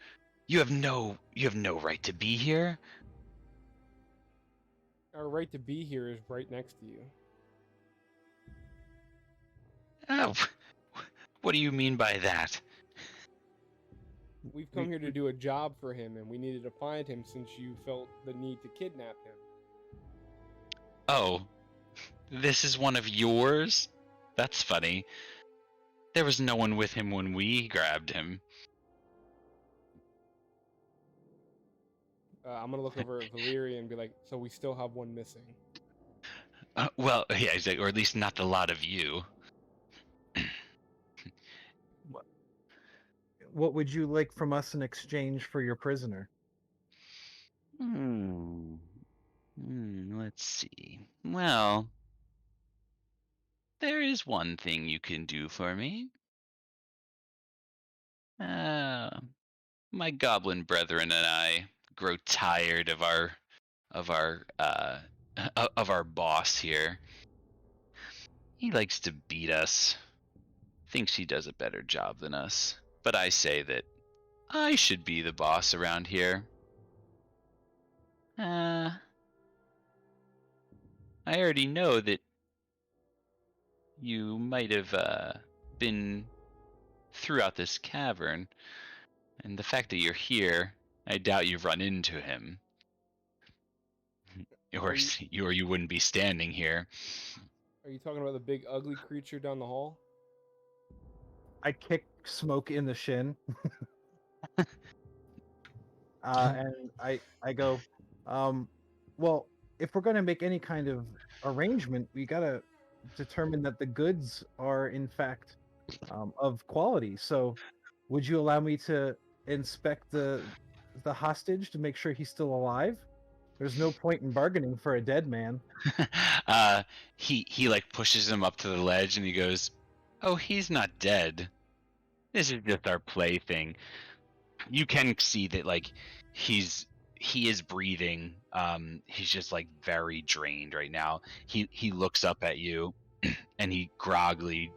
You have no right to be here." Our right to be here is right next to you. Oh, what do you mean by that? We've come here to do a job for him, and we needed to find him since you felt the need to kidnap him. Oh, This is one of yours? That's funny. There was no one with him when we grabbed him. I'm gonna look over at Valyria and be like, so we still have one missing. Well, yeah, he's like, or at least not the lot of you. What would you like from us in exchange for your prisoner? Let's see. Well, there is one thing you can do for me. My goblin brethren and I grow tired of our of our boss here. He likes to beat us. Thinks he does a better job than us. But I say that I should be the boss around here. I already know that you might have been throughout this cavern, and the fact that you're here, I doubt you've run into him. Or you wouldn't be standing here. Are you talking about the big ugly creature down the hall? I kick Smoke in the shin. And I go, well, if we're going to make any kind of arrangement, we got to determine that the goods are in fact of quality. So, would you allow me to inspect the hostage to make sure he's still alive? There's no point in bargaining for a dead man. He like pushes him up to the ledge and he goes, "Oh, he's not dead. This is just our plaything." You can see that like he is breathing. He's just like very drained right now. He looks up at you and he groggily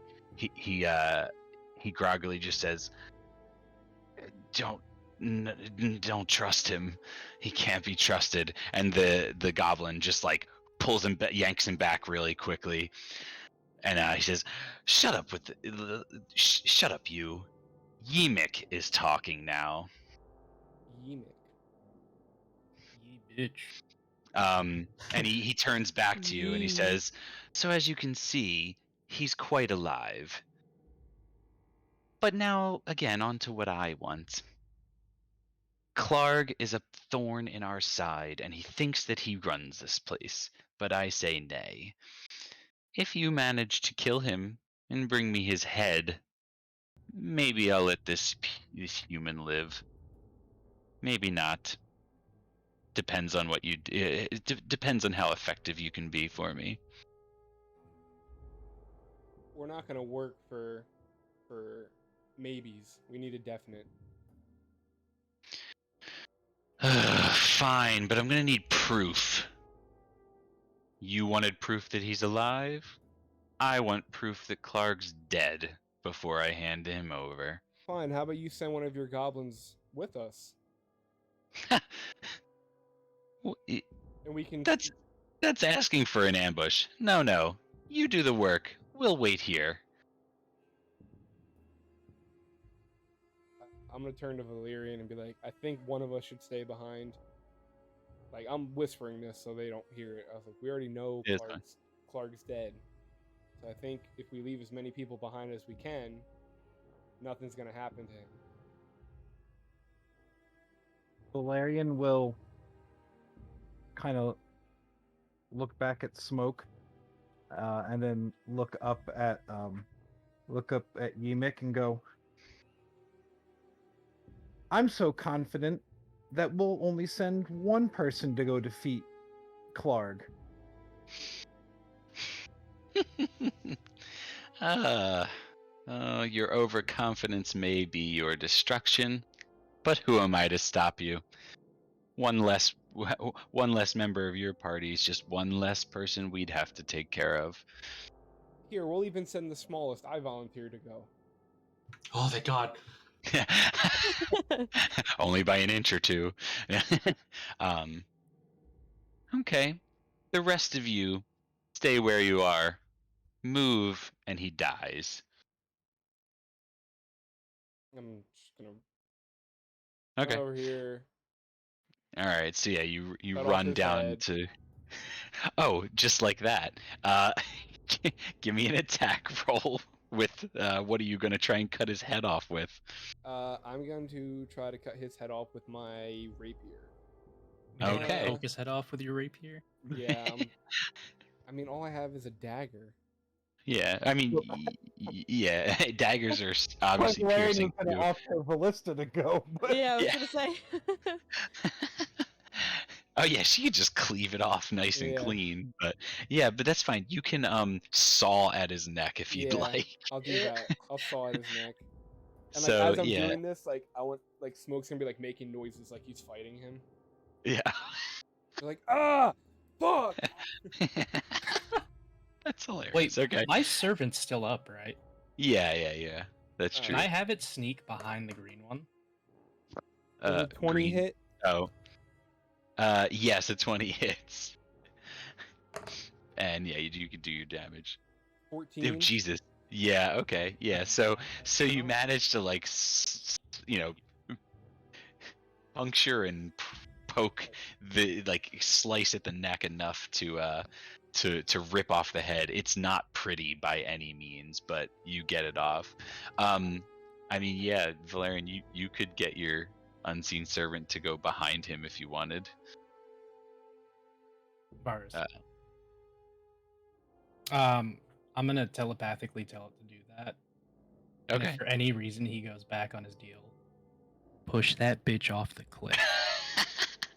just says, "Don't don't trust him. He can't be trusted." And the goblin just like pulls him yanks him back really quickly. And he says, "Shut up shut up, you. Yimik is talking now." Yeemic. Ye bitch. And he turns back to you and he Yee. says, "So as you can see, he's quite alive. But now, again, on to what I want. Clarg is a thorn in our side, and he thinks that he runs this place. But I say nay. If you manage to kill him and bring me his head, maybe I'll let this human live. Maybe not. Depends on what you. It depends on how effective you can be for me." We're not gonna work for maybes. We need a definite. Fine, but I'm gonna need proof. You wanted proof that he's alive? I want proof that Clark's dead before I hand him over. Fine. How about you send one of your goblins with us, and we can. That's asking for an ambush. No. You do the work. We'll wait here. I'm gonna turn to Valerian and be like, I think one of us should stay behind. Like, I'm whispering this so they don't hear it. I was like, we already know It's fine. Clark's dead. So I think if we leave as many people behind as we can, nothing's gonna happen to him. Valerian will kind of look back at Smoke, and then look up at Yimik and go, "I'm so confident that we'll only send one person to go defeat Clarg." Your overconfidence may be your destruction, but who am I to stop you? One less member of your party is just one less person we'd have to take care of. Here, we'll even send the smallest. I volunteer to go. Oh, thank God. Only by an inch or two. Okay. The rest of you, stay where you are. Move, and he dies. I'm just gonna Okay. run over here. All right. So yeah, you Cut off run his down head. to Oh, just like that. Give me an attack roll with what are you gonna try and cut his head off with? I'm going to try to cut his head off with my rapier. Would you Okay. poke his head off with your rapier? Yeah. I mean, all I have is a dagger. Yeah, I mean, yeah, daggers are obviously Valerian piercing was gonna too. opt for Ballista to go, but Yeah, I was Yeah. gonna say. Oh yeah, she could just cleave it off nice and Yeah. clean. But yeah, but that's fine. You can saw at his neck if you'd Yeah, like. I'll do that. I'll saw at his neck. And like So as I'm yeah, doing this, like I want like Smoke's gonna be like making noises like he's fighting him. yeah. They're like, ah, fuck. That's hilarious. Wait, Okay. my servant's still up, right? Yeah. That's Alright. true. Can I have it sneak behind the green one? Does a 20 green. hit? Oh. Yes, a 20 hits. And yeah, you can do your damage. 14. Oh, Jesus. Yeah. Okay. Yeah. So you manage to like, puncture and poke slice at the neck enough to rip off the head. It's not pretty by any means, but you get it off. I mean, yeah, Valerian, you could get your unseen servant to go behind him if you wanted. Bars. Uh, I'm gonna telepathically tell it to do that. And Okay. if for any reason he goes back on his deal, push that bitch off the cliff.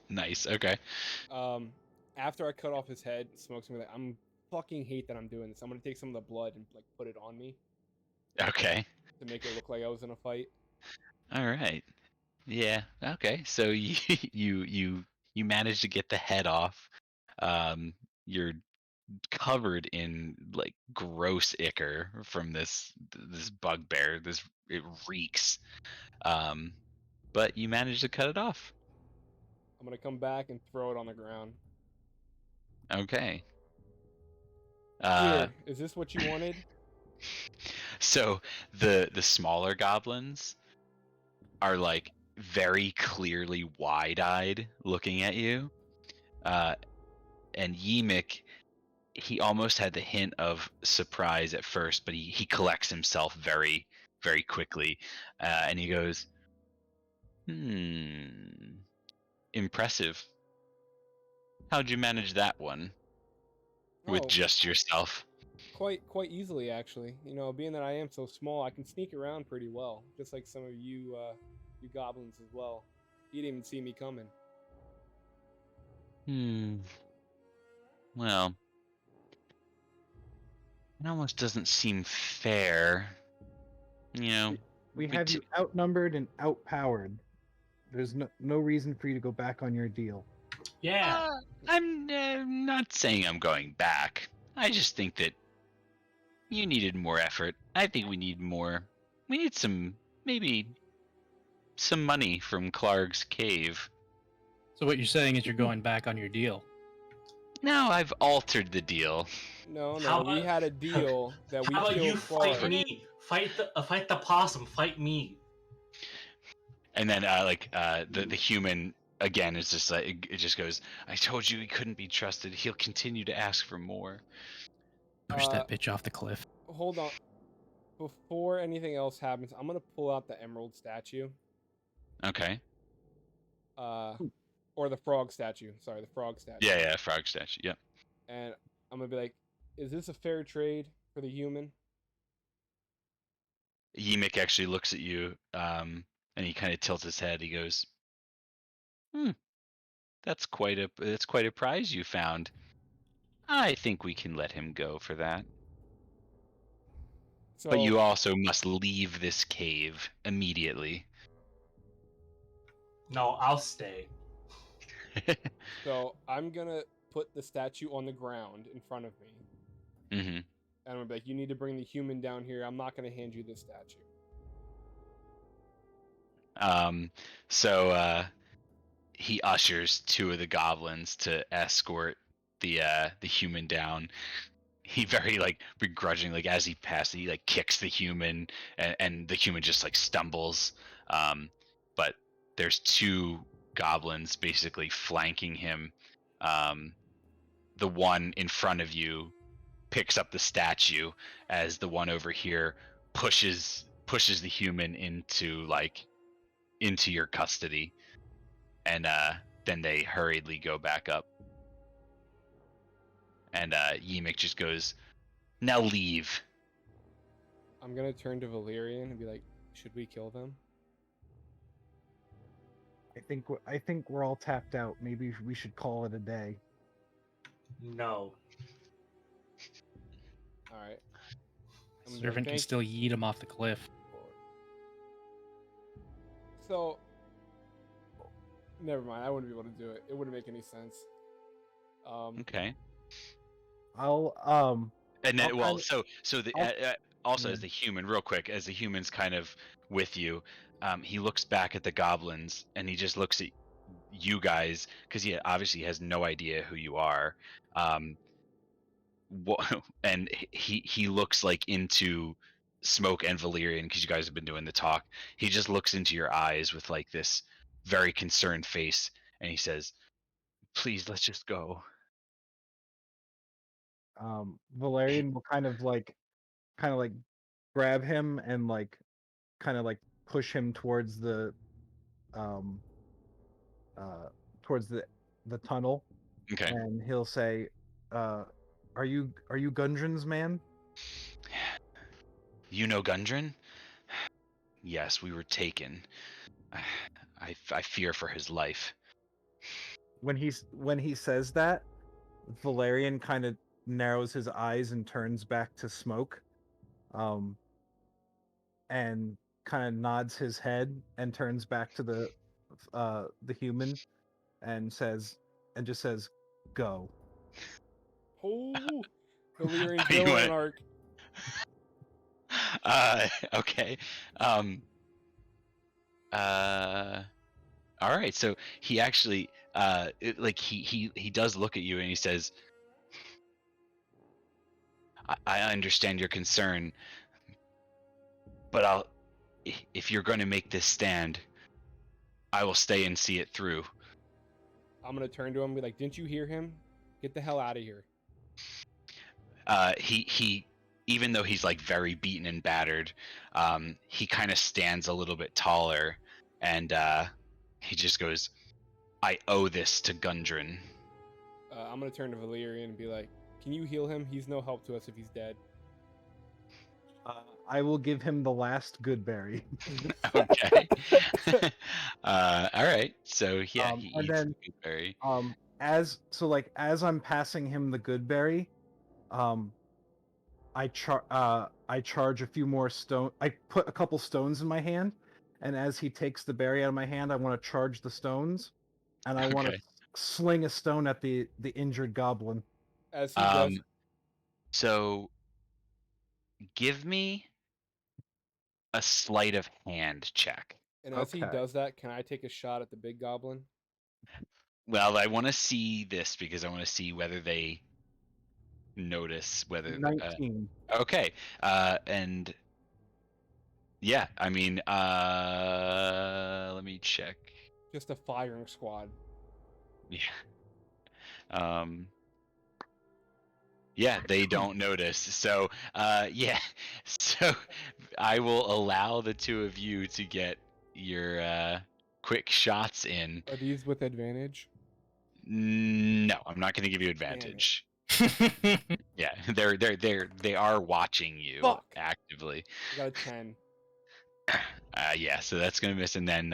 Nice. Okay. After I cut off his head, Smoke's gonna be like, I'm fucking hate that I'm doing this. I'm gonna take some of the blood and like put it on me Okay. to make it look like I was in a fight. All right. Yeah. Okay. So you manage to get the head off. You're covered in like gross ichor from this bugbear. It reeks. But you manage to cut it off. I'm gonna come back and throw it on the ground. Okay. Here, is this what you wanted? So the smaller goblins are like very clearly wide-eyed looking at you. And Yimik, he almost had the hint of surprise at first, but he collects himself very, very quickly. And he goes, impressive. How'd you manage that one? With Oh, just yourself? quite easily actually. You know, being that I am so small, I can sneak around pretty well, just like some of you goblins as well. You didn't even see me coming. Well, it almost doesn't seem fair. You know, we have you outnumbered and outpowered. There's no reason for you to go back on your deal. Yeah. I'm not saying I'm going back. I just think that you needed more effort. I think we need more. We need maybe some money from Clark's cave. So what you're saying is you're going back on your deal. No, I've altered the deal. No, How we about- had a deal that we How about you killed fight Clark. me? Fight the possum. Fight me. And then the human again is just like it just goes, I told you he couldn't be trusted. He'll continue to ask for more. Push that bitch off the cliff. Hold on. Before anything else happens, I'm gonna pull out the emerald statue. Okay. Or the frog statue. Sorry, the frog statue. Yeah, frog statue. Yep. And I'm gonna be like, is this a fair trade for the human? Yimik actually looks at you, and he kind of tilts his head. He goes, that's quite a prize you found. I think we can let him go for that. So, But you also must leave this cave immediately. No, I'll stay. So I'm gonna put the statue on the ground in front of me. Mm-hmm. And I'm gonna be like, you need to bring the human down here. I'm not gonna hand you this statue. So he ushers two of the goblins to escort the human down. He very begrudgingly, like as he passes, he kicks the human, and the human just stumbles. But there's two goblins basically flanking him, the one in front of you picks up the statue as the one over here pushes the human into your custody, and then they hurriedly go back up. And Yimik just goes, "Now leave." I'm gonna turn to Valerian and be like, "Should we kill them?" I think we're all tapped out. Maybe we should call it a day. No. All right. I'm gonna Servant can thank still yeet him off the cliff. So, never mind. I wouldn't be able to do it. It wouldn't make any sense. Okay. I'll And then, I'll well, kinda- so the I'll- also yeah. as the human, real quick, as the human's kind of with you, he looks back at the goblins and he just looks at you guys because he obviously has no idea who you are. And he looks like into Smoke and Valerian because you guys have been doing the talk. He just looks into your eyes with like this very concerned face, and he says, "Please, let's just go." Valerian will kind of like grab him and like kind of like push him um towards the tunnel, Okay. and he'll say, are you Gundren's man? You know Gundren? Yes, we were taken. I fear for his life. When he says that, Valerian kind of narrows his eyes and turns back to Smoke, and kind of nods his head and turns back to the human and just says, "Go." Oh, Valerian You villain want- arc. Okay. All right. So he actually, he does look at you and he says, I understand your concern, but if you're going to make this stand, I will stay and see it through." I'm gonna turn to him and be like, "Didn't you hear him? Get the hell out of here." He even though he's like very beaten and battered, he kind of stands a little bit taller, and he just goes, "I owe this to Gundren." I'm gonna turn to Valerian and be like, "Can you heal him? He's no help to us if he's dead." I will give him the last good berry. Okay. All right. So yeah, he and eats then, the berry. as I'm passing him the good berry, I charge a few more stone. I put a couple stones in my hand, and as he takes the berry out of my hand, I want to charge the stones, and I want to Okay. sling a stone at the injured goblin. As he does, So give me a sleight of hand check. and as he Okay. does that, can I take a shot at the big goblin? Well, I want to see this because I want to see whether they notice whether 19. okay. And yeah, I mean, let me check. Just a firing squad. Yeah. Yeah, they don't notice. So, yeah. So I will allow the two of you to get your quick shots in. Are these with advantage? No, I'm not going to give you Damn it. advantage. Yeah, they are watching you Fuck. actively. I got a 10. Yeah, so that's going to miss, and then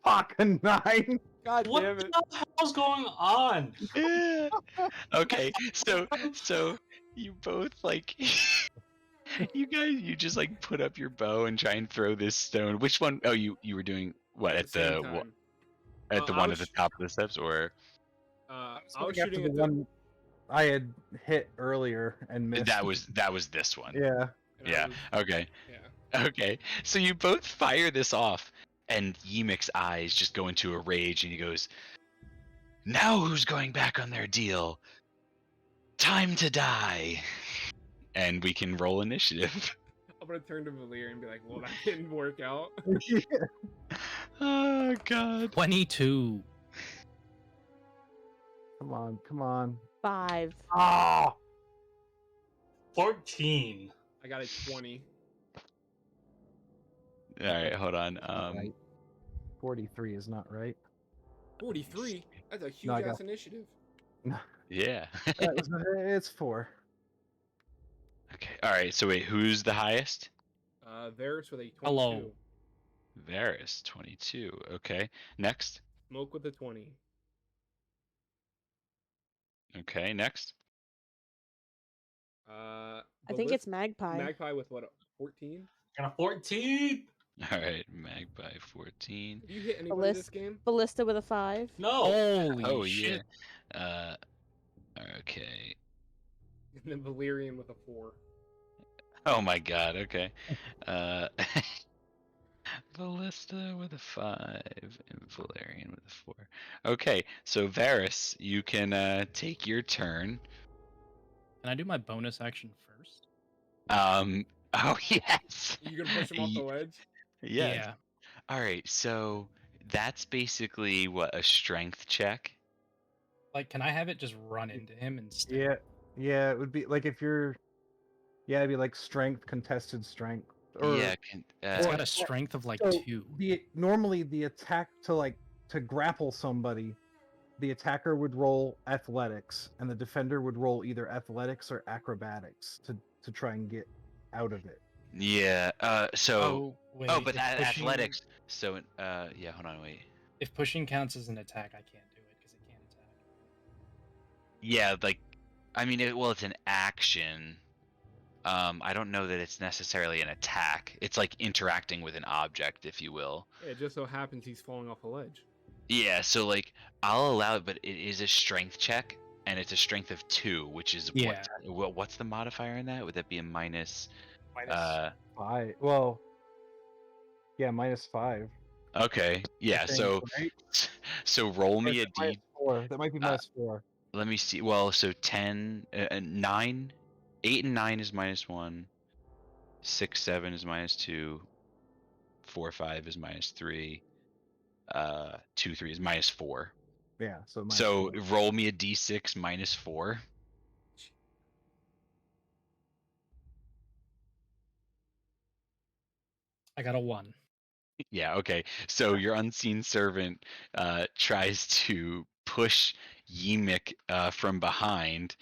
Fuck, a 9. God What damn it. the hell's going on? yeah. Okay, so you both like you just like put up your bow and try and throw this stone. Which one? Oh, you were doing what At at the same the time. at the I one was at the top of the steps, or I Going was after shooting the at the one I had hit earlier and missed. that was this one. Yeah. and I Yeah. was- Okay. yeah. Okay. So you both fire this off, and Yimik's eyes just go into a rage, and he goes, "Now who's going back on their deal? Time to die." And we can roll initiative. I'm gonna turn to Valir and be like, "Well, that didn't work out." Oh god. 22. Come on, come on. 5. Oh, 14. I got a 20. All right, hold on. right. 43 is not right. 43? That's a No, huge I got- ass initiative. Yeah. It's 4. Okay. All right. So wait, who's the highest? Varus with a 22. Hello. Varus, 22. Okay. Next. Smoke with a 20. Okay. Next. Uh, I think it's Magpie. Magpie with what? 14? Got a 14. All right. Magpie, 14. Have you hit anybody this game? Ballista with a 5. No. Holy Oh shit. yeah. Okay. And then Valyrian with a 4. Oh my God. Okay. Ballista with a 5 and Valerian with a 4. Okay. So Varus, you can take your turn. Can I do my bonus action first? Oh yes. You gonna push him off the ledge? Yes. Yeah. All right. So that's basically what, a strength check. Like, can I have it just run into him instead? Yeah, yeah, it would be like if you're, yeah, it'd be like strength, contested strength, or Yeah. It's Or- got a strength of like so 2. normally the attack to grapple somebody, the attacker would roll athletics, and the defender would roll either athletics or acrobatics to try and get out of it. Yeah. So. Wait. Oh, but if that pushing- athletics. So. Yeah. Hold on. Wait. If pushing counts as an attack, I can't do it because it can't attack. Yeah. Like. I mean, it's an action. I don't know that it's necessarily an attack. It's like interacting with an object, if you will. Yeah, it just so happens he's falling off a ledge. Yeah, so like I'll allow it, but it is a strength check, and it's a strength of 2, which is Yeah. what's the modifier in that? Would that be a minus? Minus. 5. Well, yeah, -5. Okay, yeah. I think, So right? so roll Or me is a it d. -4? That might be -4. Let me see. Well, so 10, 9, 8 and 9 is -1. 6, 7 is -2. 4, 5 is -3. 2, 3 is -4. Yeah, so So -4. roll me a d6 -4. I got a 1. Yeah, okay. So your unseen servant tries to push Yimik from behind,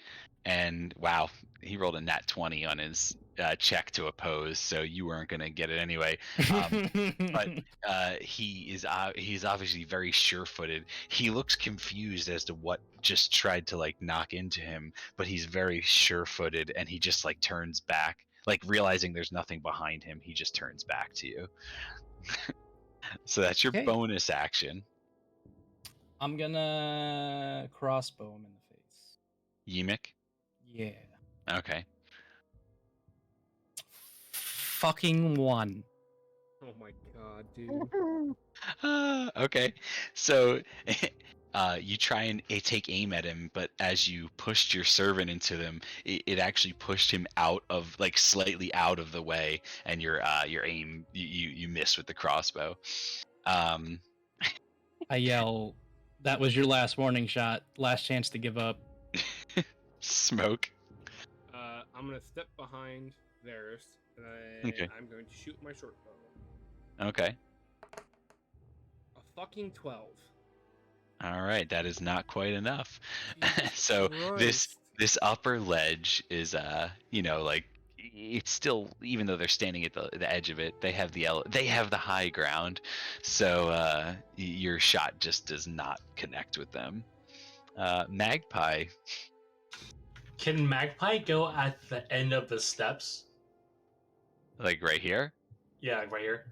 and wow, he rolled a nat 20 on his check to oppose, so you weren't gonna get it anyway. But he's obviously very sure-footed. He looks confused as to what just tried to like knock into him, but he's very sure-footed, and he just like turns back, like realizing there's nothing behind him. He just turns back to you. So that's your Okay. bonus action. I'm gonna crossbow him in the face. Yimik. Yeah. Okay. Fucking 1. Oh my god, dude. Okay. So you try and take aim at him, but as you pushed your servant into them, it actually pushed him out of, like, slightly out of the way, and your aim, you miss with the crossbow. I yell, "That was your last warning shot. Last chance to give up." Smoke. I'm gonna step behind Varus, and Okay. I'm going to shoot my short bow. Okay. A fucking 12. All right, that is not quite enough. Jesus So Christ. this upper ledge is like, it's still, even though they're standing at the edge of it, they have the high ground. So your shot just does not connect with them. Magpie. Can Magpie go at the end of the steps? Like right here? Yeah, like right here.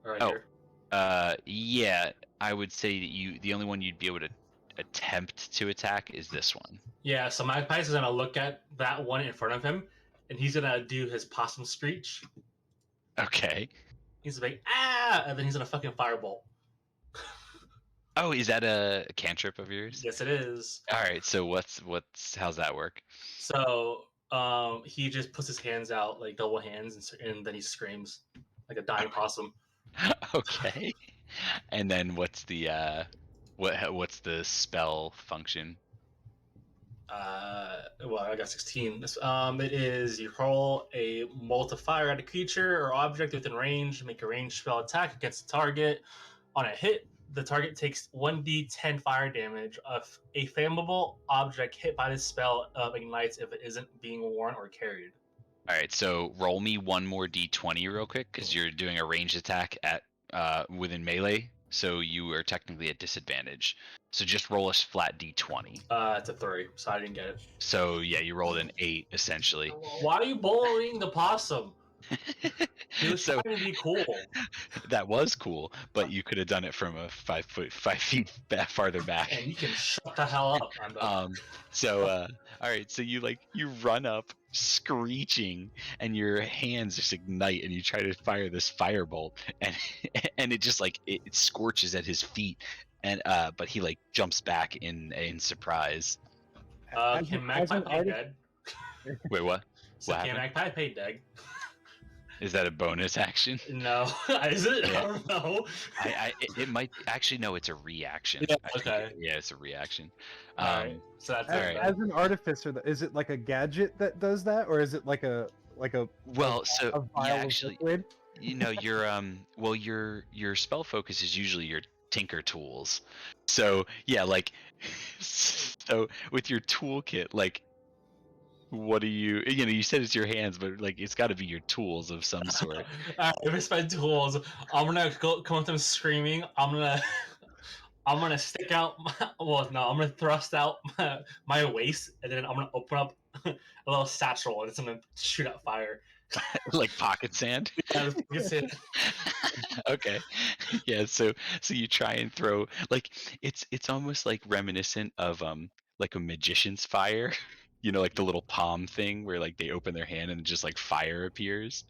Or right Oh. here. Yeah, I would say that the only one you'd be able to attempt to attack is this one. Yeah, so Magpie's gonna look at that one in front of him, and he's gonna do his possum screech. Okay. He's like, ah! And then he's gonna fucking firebolt. Oh, is that a cantrip of yours? Yes, it is. All right. So how's that work? So he just puts his hands out like double hands, and then he screams like a dying possum. Okay. And then what's the spell function? Well, I got 16. It is you roll a multiplier at a creature or object within range. Make a ranged spell attack against the target. On a hit, the target takes 1d10 fire damage. A flammable object hit by this spell ignites if it isn't being worn or carried. All right, so roll me one more d20 real quick because you're doing a ranged attack at within melee, so you are technically at disadvantage. So just roll a flat d20. It's a 3, so I didn't get it. So yeah, you rolled an 8 essentially. Why are you bullying the possum? He was So trying to be cool. that was cool, but you could have done it from a 5 feet farther back. And you can shut the hell up. I'm done. All right, so you run up screeching and your hands just ignite and you try to fire this firebolt and and it just it scorches at his feet and but he jumps back in surprise. Can Magpie pay dead? Wait, what? So What can happened? Magpie pay dead? Is that a bonus action? No. Is it? Yeah. I don't know. It might actually no, it's a reaction. Yeah, I think okay. yeah, it's a reaction. Alright. So that's All it. right. As an artificer, is it like a gadget that does that, or is it like a Well, so a yeah, vial actually, of liquid? your spell focus is usually your tinker tools. So yeah, so with your toolkit, what do you said it's your hands, but it's got to be your tools of some sort. Alright, if it's my tools, I'm gonna come with them screaming. I'm gonna stick out. I'm gonna thrust out my waist, and then I'm gonna open up a little satchel, and it's gonna shoot out fire. Like pocket sand. Yeah, it's it. Okay. Yeah, so you try and throw it's almost reminiscent of like a magician's fire. Like the little palm thing where they open their hand and just fire appears.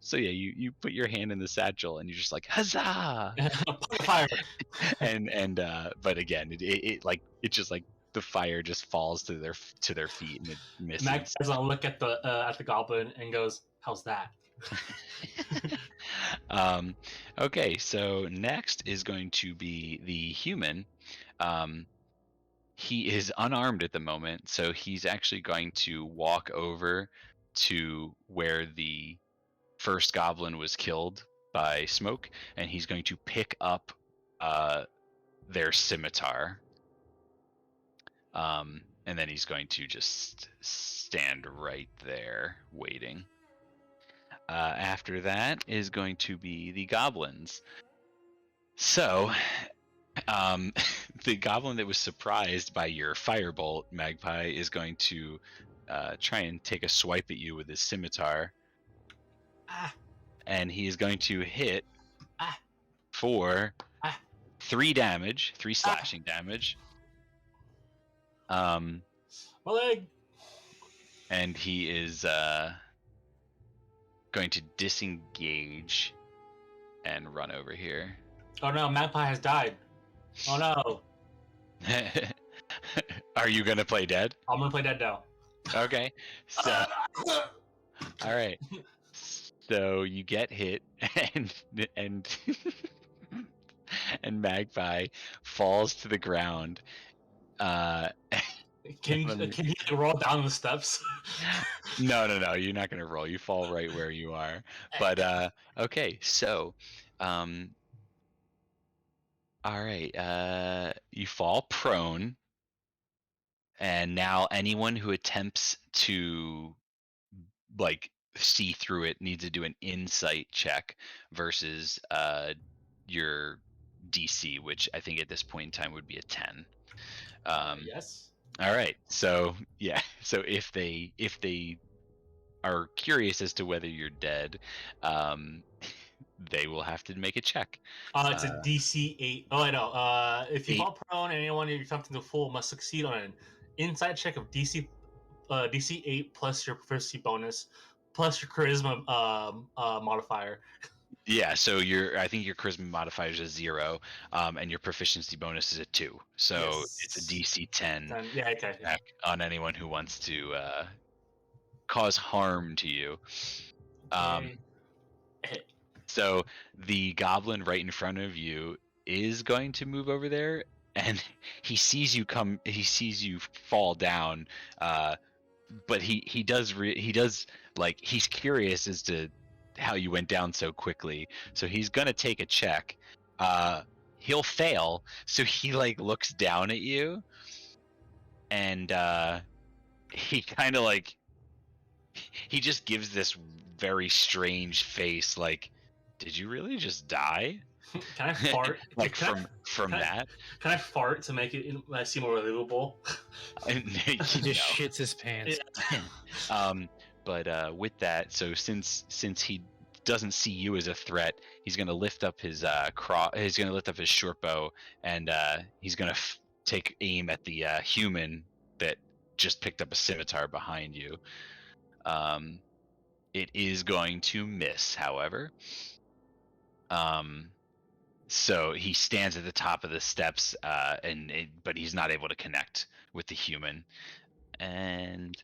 So yeah, you put your hand in the satchel and you're just huzzah. Fire. and but again, it just the fire just falls to their feet and it misses. Magpie's gonna look at the goblin and goes, "How's that?" Okay, so next is going to be the human. He is unarmed at the moment, so he's actually going to walk over to where the first goblin was killed by smoke, and he's going to pick up their scimitar. And then he's going to just stand right there waiting. After that is going to be the goblins. So, the goblin that was surprised by your firebolt, Magpie, is going to try and take a swipe at you with his scimitar. And he is going to hit for 3 slashing damage. My leg. And he is going to disengage and run over here. Oh no, Magpie has died. Oh no. Are you gonna play dead? I'm gonna play dead now. Okay. So all right. So you get hit and and Magpie falls to the ground. Can he roll down the steps? No, you're not gonna roll. You fall right where you are. But okay, so all right, you fall prone, and now anyone who attempts to see through it needs to do an insight check versus your DC, which I think at this point in time would be a 10. Yes. All right, so yeah, so if they are curious as to whether you're dead, they will have to make a check. It's a DC 8. Oh, I know. If you fall prone and anyone you're attempting to fool must succeed on an inside check of DC 8 plus your proficiency bonus plus your charisma modifier. Yeah, so I think your charisma modifier is a 0, and your proficiency bonus is a 2. So Yes. it's a DC 10 Yeah, okay. check on anyone who wants to cause harm to you. So the goblin right in front of you is going to move over there and he sees you come. He sees you fall down, but he does like he's curious as to how you went down so quickly. So he's gonna take a check. He'll fail. So he like looks down at you, and he kind of like he just gives this very strange face, like, did you really just die? Can I fart? Like Can from can I- that? Can I fart to make it seem more believable? And, He just no. shits his pants. But with that, so since he doesn't see you as a threat, he's gonna lift up his he's gonna lift up his short bow, and he's gonna take aim at the human that just picked up a scimitar behind you. It is going to miss, however. So he stands at the top of the steps, but he's not able to connect with the human. And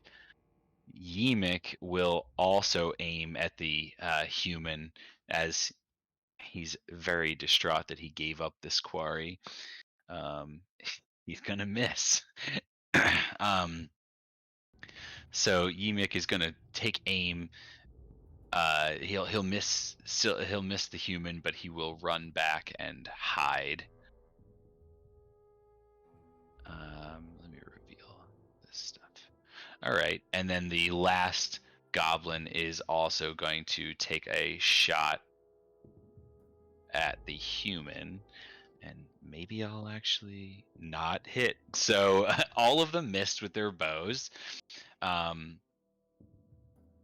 Yimik will also aim at the human, as he's very distraught that he gave up this quarry. Um, he's gonna miss. um, so Yimik is gonna take aim. He'll miss. He'll miss the human, but he will run back and hide. Let me reveal this stuff. All right, and then the last goblin is also going to take a shot at the human, and maybe I'll actually not hit. So all of them missed with their bows.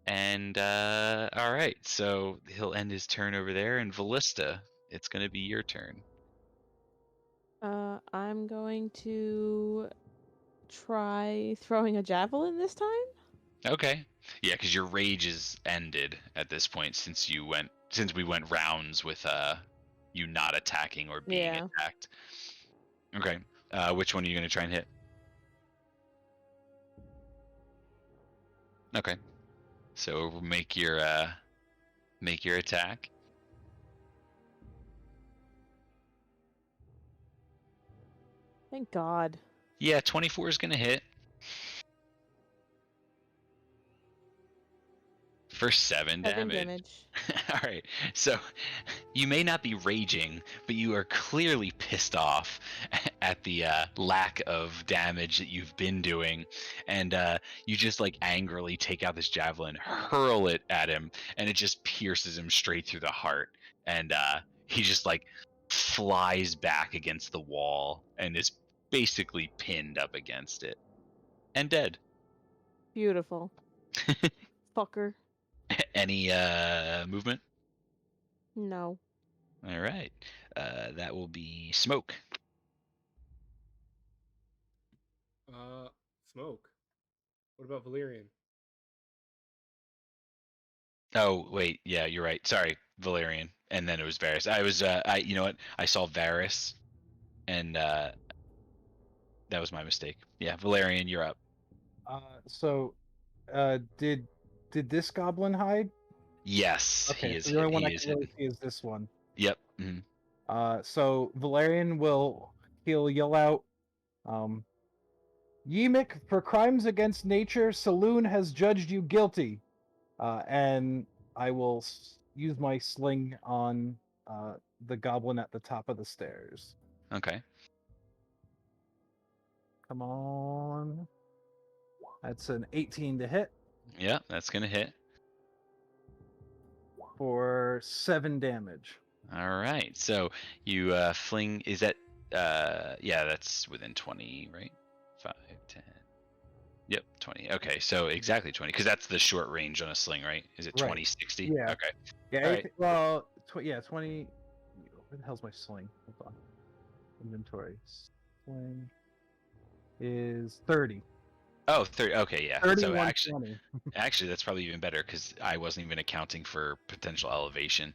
And all right, so he'll end his turn over there, and Ballista, it's going to be your turn. I'm going to try throwing a javelin this time. Okay. Yeah, because your rage is ended at this point since we went rounds with you not attacking or being Yeah. attacked. Okay. Which one are you gonna try and hit? Okay. So make your attack. Thank God. Yeah, 24 is gonna hit. For 7 damage. All right. So you may not be raging, but you are clearly pissed off at the lack of damage that you've been doing, and you just like angrily take out this javelin, hurl it at him, and it just pierces him straight through the heart, and he just like flies back against the wall and is basically pinned up against it and dead. Beautiful. Fucker. Any movement? No. All right. That will be Smoke. Smoke. What about Valerian? Oh, wait. Yeah, you're right. Sorry, Valerian. And then it was Varys. You know what? I saw Varys, and that was my mistake. Yeah, Valerian, you're up. So, did this goblin hide? Yes, Okay, he is. so the only one He I is can really hidden. see is this one. Yep. Mhm. So Valerian he'll yell out, Yimik, for crimes against nature, Saloon has judged you guilty. And I will use my sling on the goblin at the top of the stairs. Okay. Come on. That's an 18 to hit Yeah, that's gonna hit. for 7 damage. All right. So you fling. Is that? Yeah, that's within 20, right? 5, 10. Yep, 20. Okay, so exactly 20, because that's the short range on a sling, right? Is it Right. 20, 60? Yeah. Okay. Yeah, All right. well, 20. Where the hell's my sling? Hold on. Inventory. Sling is 30. Oh, 30. Okay, yeah. 31, So 20. actually, that's probably even better because I wasn't even accounting for potential elevation.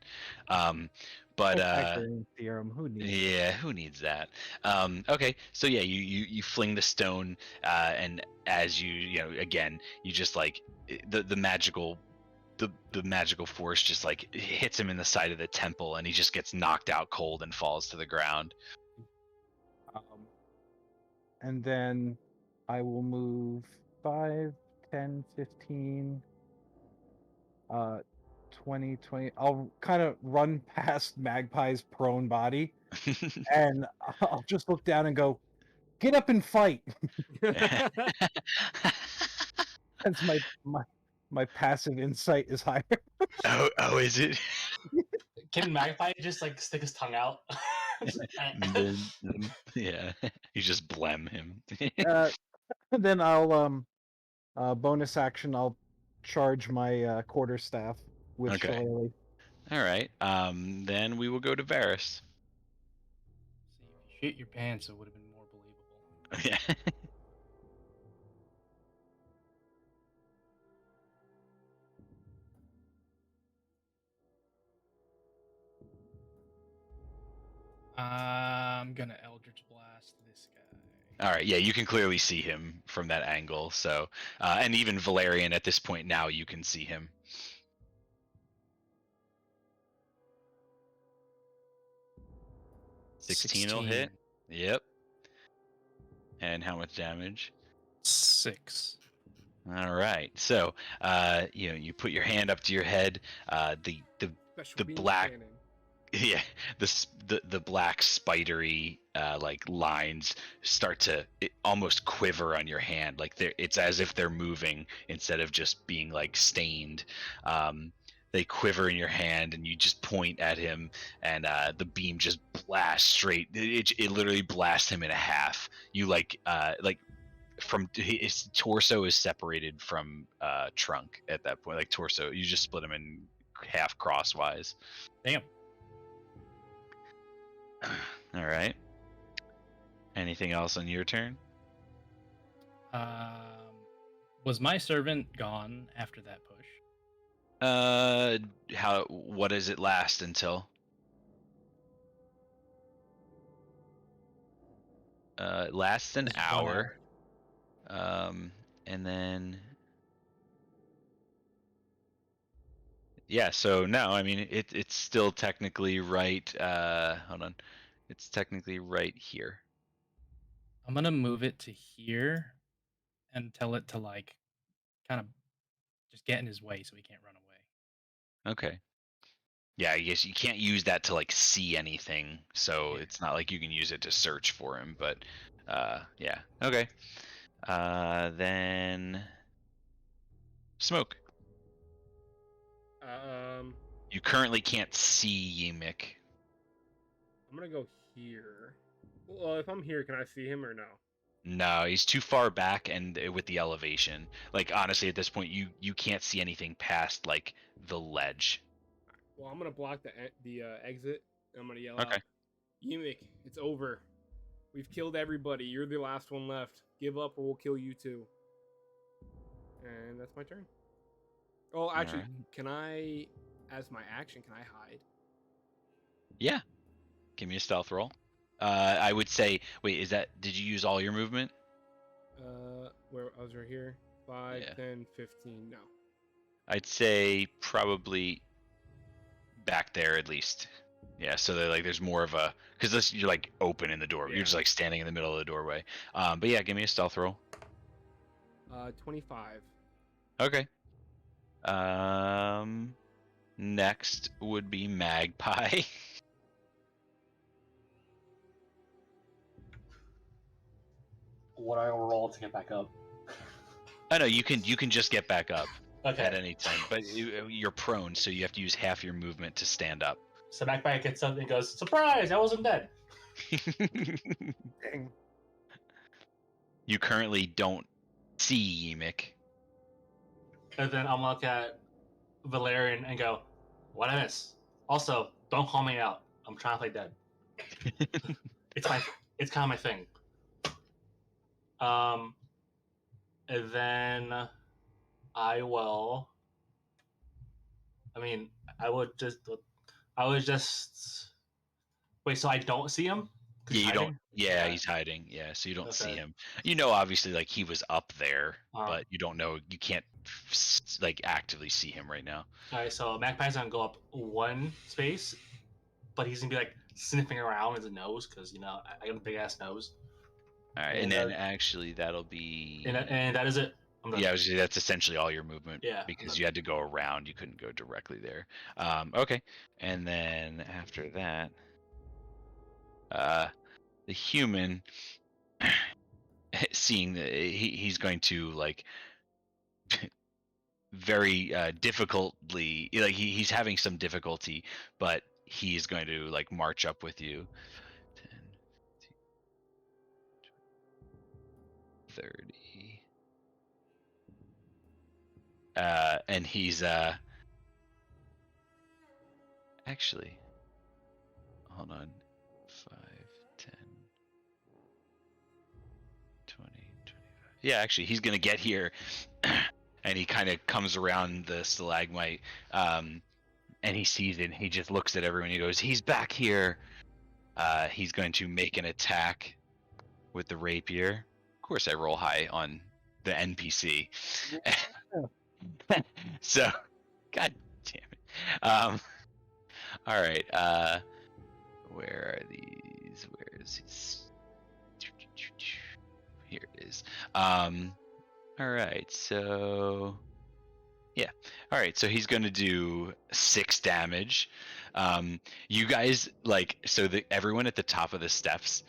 But Pythagorean theorem. Who needs it? yeah, who needs that? Okay, so yeah, you fling the stone, and as you know, again, you just like the magical. The magical force just like hits him in the side of the temple, and he just gets knocked out cold and falls to the ground. and then I will move 5, 10, 15, 20, 20. I'll kind of run past Magpie's prone body, and I'll just look down and go, "Get up and fight!" Since my passive insight is higher. oh, is it? Can Magpie just like stick his tongue out? Yeah, you just blem him. Then I'll bonus action. I'll charge my quarterstaff with Okay. Shillelagh. All right. Then we will go to Varys. See, if you shit your pants, it would have been more believable. Yeah. I'm gonna Eldritch Blast this guy. All right. Yeah, you can clearly see him from that angle. So, and even Valerian at this point now, you can see him. $16 will hit. Yep. And how much damage? 6. All right. So, you put your hand up to your head. The Special The beam black- cannon. yeah, the black spidery like lines start to almost quiver on your hand. Like it's as if they're moving instead of just being like stained. They quiver in your hand, and you just point at him, and the beam just blasts straight. It literally blasts him in half. You like from his torso is separated from trunk at that point. Like torso, you just split him in half crosswise. Damn. All right. Anything else on your turn? Was my servant gone after that push? What does it last until? It lasts an Just 1 hour. And then yeah, so no, I mean it's still technically right. Hold on, it's technically right here. I'm gonna move it to here and tell it to like kind of just get in his way so he can't run away. Okay. Yeah, I guess you can't use that to like see anything, so Yeah. it's not like you can use it to search for him. But yeah, okay. Then smoke. You currently can't see Ymik. I'm gonna go here. Well, if I'm here, can I see him or no? No, he's too far back, and with the elevation, like honestly, at this point, you can't see anything past like the ledge. Well, I'm gonna block the exit. And I'm gonna yell Okay. out, "Ymik, it's over. We've killed everybody. You're the last one left. Give up, or we'll kill you too." And that's my turn. Oh, actually, Alright. can I, as my action, can I hide? Yeah. Give me a stealth roll. I would say, wait, did you use all your movement? Where I was right here. 5, Yeah. 10, 15. No. I'd say probably back there at least. Yeah, so there's more of a because you're like open in the door. Yeah. You're just like standing in the middle of the doorway. But yeah, give me a stealth roll. 25. Okay. Next would be Magpie. What I roll to get back up? I know you can just get back up Okay. at any time, but you're prone, so you have to use half your movement to stand up. So Magpie gets up and goes, "Surprise! I wasn't dead." Dang. You currently don't see Ymik. And then I'm look at Valerian and go, "What I miss? Also, don't call me out. I'm trying to play dead. It's kind of my thing." And then I will. I mean, I would just. Wait. So I don't see him? 'Cause Yeah, he's you don't. hiding? Yeah, Okay. he's hiding. Yeah, so you don't see Okay. him. You know, obviously, like he was up there, Uh-huh. but you don't know. You can't like actively see him right now. All right. So Magpie's gonna go up 1 space, but he's gonna be like sniffing around his nose because I got a big ass nose. All right, and then actually that'll be. And that is it. I'm done. Yeah, that's essentially all your movement. Yeah, because you had to go around. You couldn't go directly there. Okay, and then after that, the human, seeing that he's going to like very difficultly, like he's having some difficulty, but he's going to like march up with you. 10, 15, 30. And he's actually, hold on, 5, 10, 20, 25. Yeah, actually, he's gonna get here, and he kind of comes around the stalagmite, and he sees it. And he just looks at everyone. He goes, "He's back here." He's going to make an attack with the rapier. Of course, I roll high on the NPC. So, god damn it. All right. Where are these? Where is this? Here it is. All right. So, yeah. All right. So he's going to do 6 damage. You guys like so that everyone at the top of the steps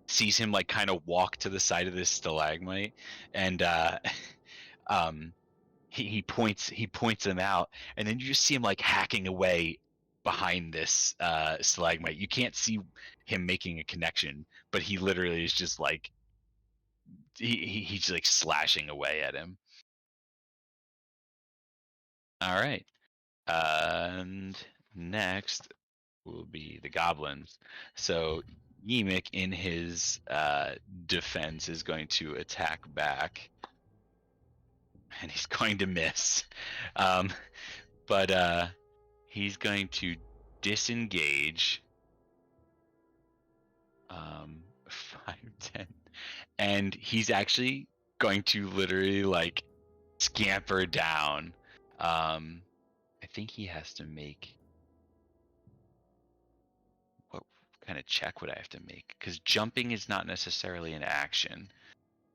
sees him like kind of walk to the side of this stalagmite, and he points them out, and then you just see him like hacking away behind this stalagmite. You can't see him making a connection, but he literally is just like he's like slashing away at him. All right, and next will be the goblins. So Yimik, in his defense, is going to attack back, and he's going to miss. But he's going to disengage. 5, 10, and he's actually going to literally like scamper down. I think he has to make. What kind of check would I have to make? Because jumping is not necessarily an action.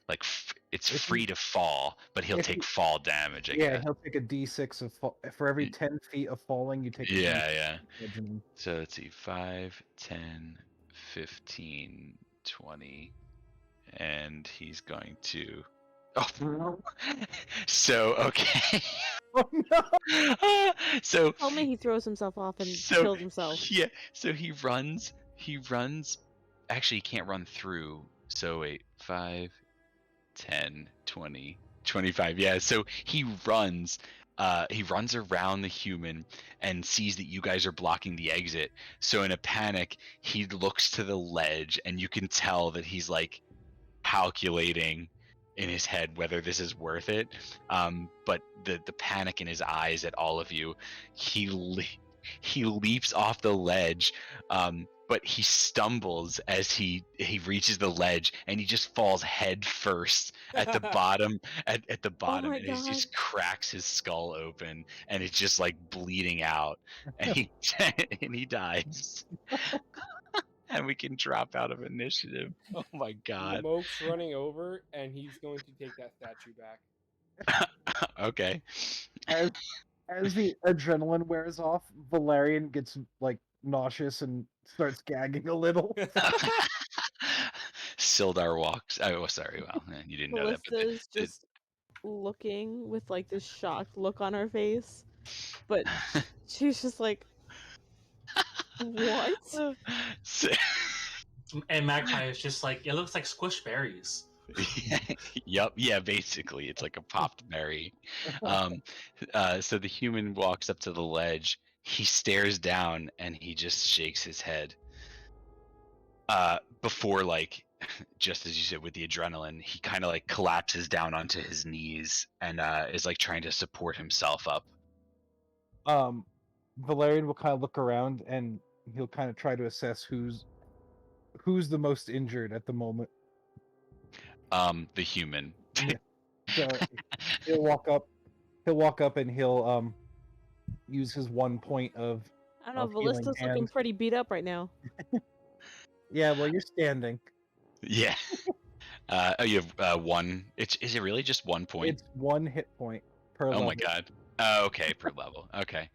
Like it's free to fall, but he'll take fall damage. I guess. He'll take a d6 of fall. For every 10 feet of falling, you take. Yeah. Bludgeoning. So let's see, 5, 10, 15, 20, and he's going to. Oh, so okay. Oh no! So Tell me he throws himself off and so, kills himself. Yeah. So he runs. Actually, he can't run through. So wait, 5, 10, 20, 25. Yeah. So he runs. He runs around the human and sees that you guys are blocking the exit. So in a panic, he looks to the ledge, and you can tell that he's like calculating in his head whether this is worth it. But the panic in his eyes at all of you, he leaps off the ledge, but he stumbles as he reaches the ledge, and he just falls head first at the bottom at the bottom, my and he God. just cracks his skull open, and it's just like bleeding out, and he and he dies. And we can drop out of initiative. Oh my god. Smoke's running over, and he's going to take that statue back. Okay. As the adrenaline wears off, Valerian gets like nauseous and starts gagging a little. Sildar walks. Oh, sorry. Well, you didn't know that. But Melissa's just looking with like this shocked look on her face, but she's just like, what? So, And Magpie is just like, it looks like squished berries. yep. Yeah. Basically, it's like a popped berry. So the human walks up to the ledge. He stares down, and he just shakes his head. Before, like, just as you said, with the adrenaline, he kind of like collapses down onto his knees and is like trying to support himself up. Valerian will kind of look around, and he'll kind of try to assess who's the most injured at the moment. The human. So he'll walk up and he'll use his 1 point of. I don't know, Of healing Vallista's looking hands. pretty beat up right now. Yeah, well, you're standing. Yeah. Oh, you have one. Is it really just 1 point? It's 1 hit point per Oh level. my god. Oh, okay, per level. Okay.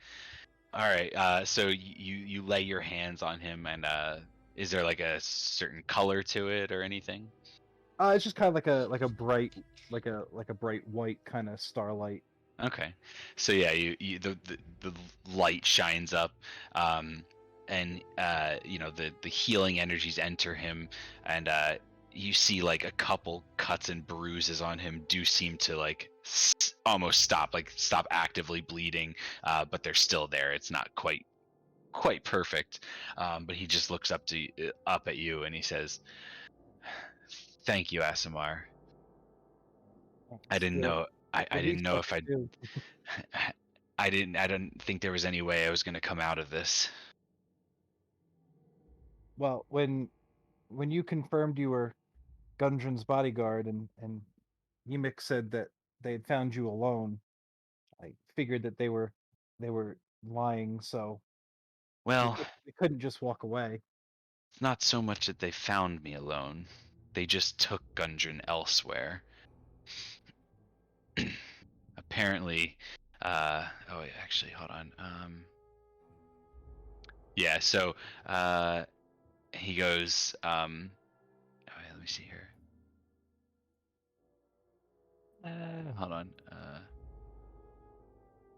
All right. So you lay your hands on him, and is there like a certain color to it or anything? It's just kind of like a bright bright white kind of starlight. Okay. So yeah, the light shines up, and the healing energies enter him, and you see like a couple cuts and bruises on him do seem to like almost stop actively bleeding, but they're still there. It's not quite perfect, but he just looks up at you and he says, "Thank you, Asimar. I didn't Still, know. I what are you didn't know supposed if I'd. to do? I didn't think there was any way I was going to come out of this." Well, when you confirmed you were Gundren's bodyguard and Ymix said that they had found you alone, I figured that they were lying, so Well, they couldn't just walk away. it's not so much that they found me alone. They just took Gundren elsewhere. Apparently, oh wait, actually, hold on. Yeah, so he goes, oh, wait, let me see here. Hold on.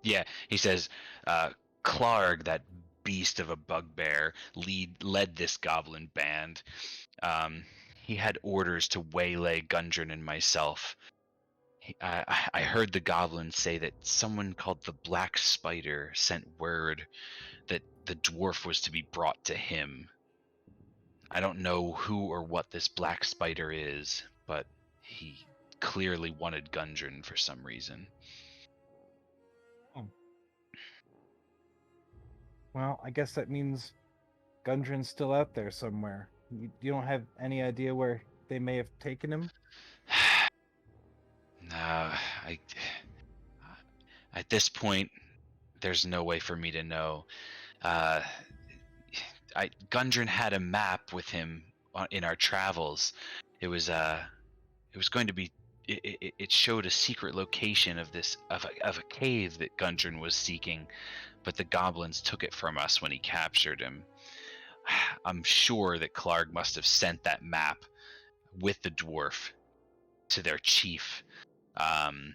Yeah, he says, Clarg, that beast of a bugbear, led this goblin band. He had orders to waylay Gundren and myself. I heard the goblins say that someone called the Black Spider sent word that the dwarf was to be brought to him. I don't know who or what this Black Spider is, but he clearly wanted Gundren for some reason. Well, I guess that means Gundren's still out there somewhere. You don't have any idea where they may have taken him? No, at this point, there's no way for me to know. Uh, Gundren had a map with him in our travels. It was going to be. It showed a secret location of a cave that Gundren was seeking, but the goblins took it from us when he captured him. I'm sure that Clark must have sent that map with the dwarf to their chief, um,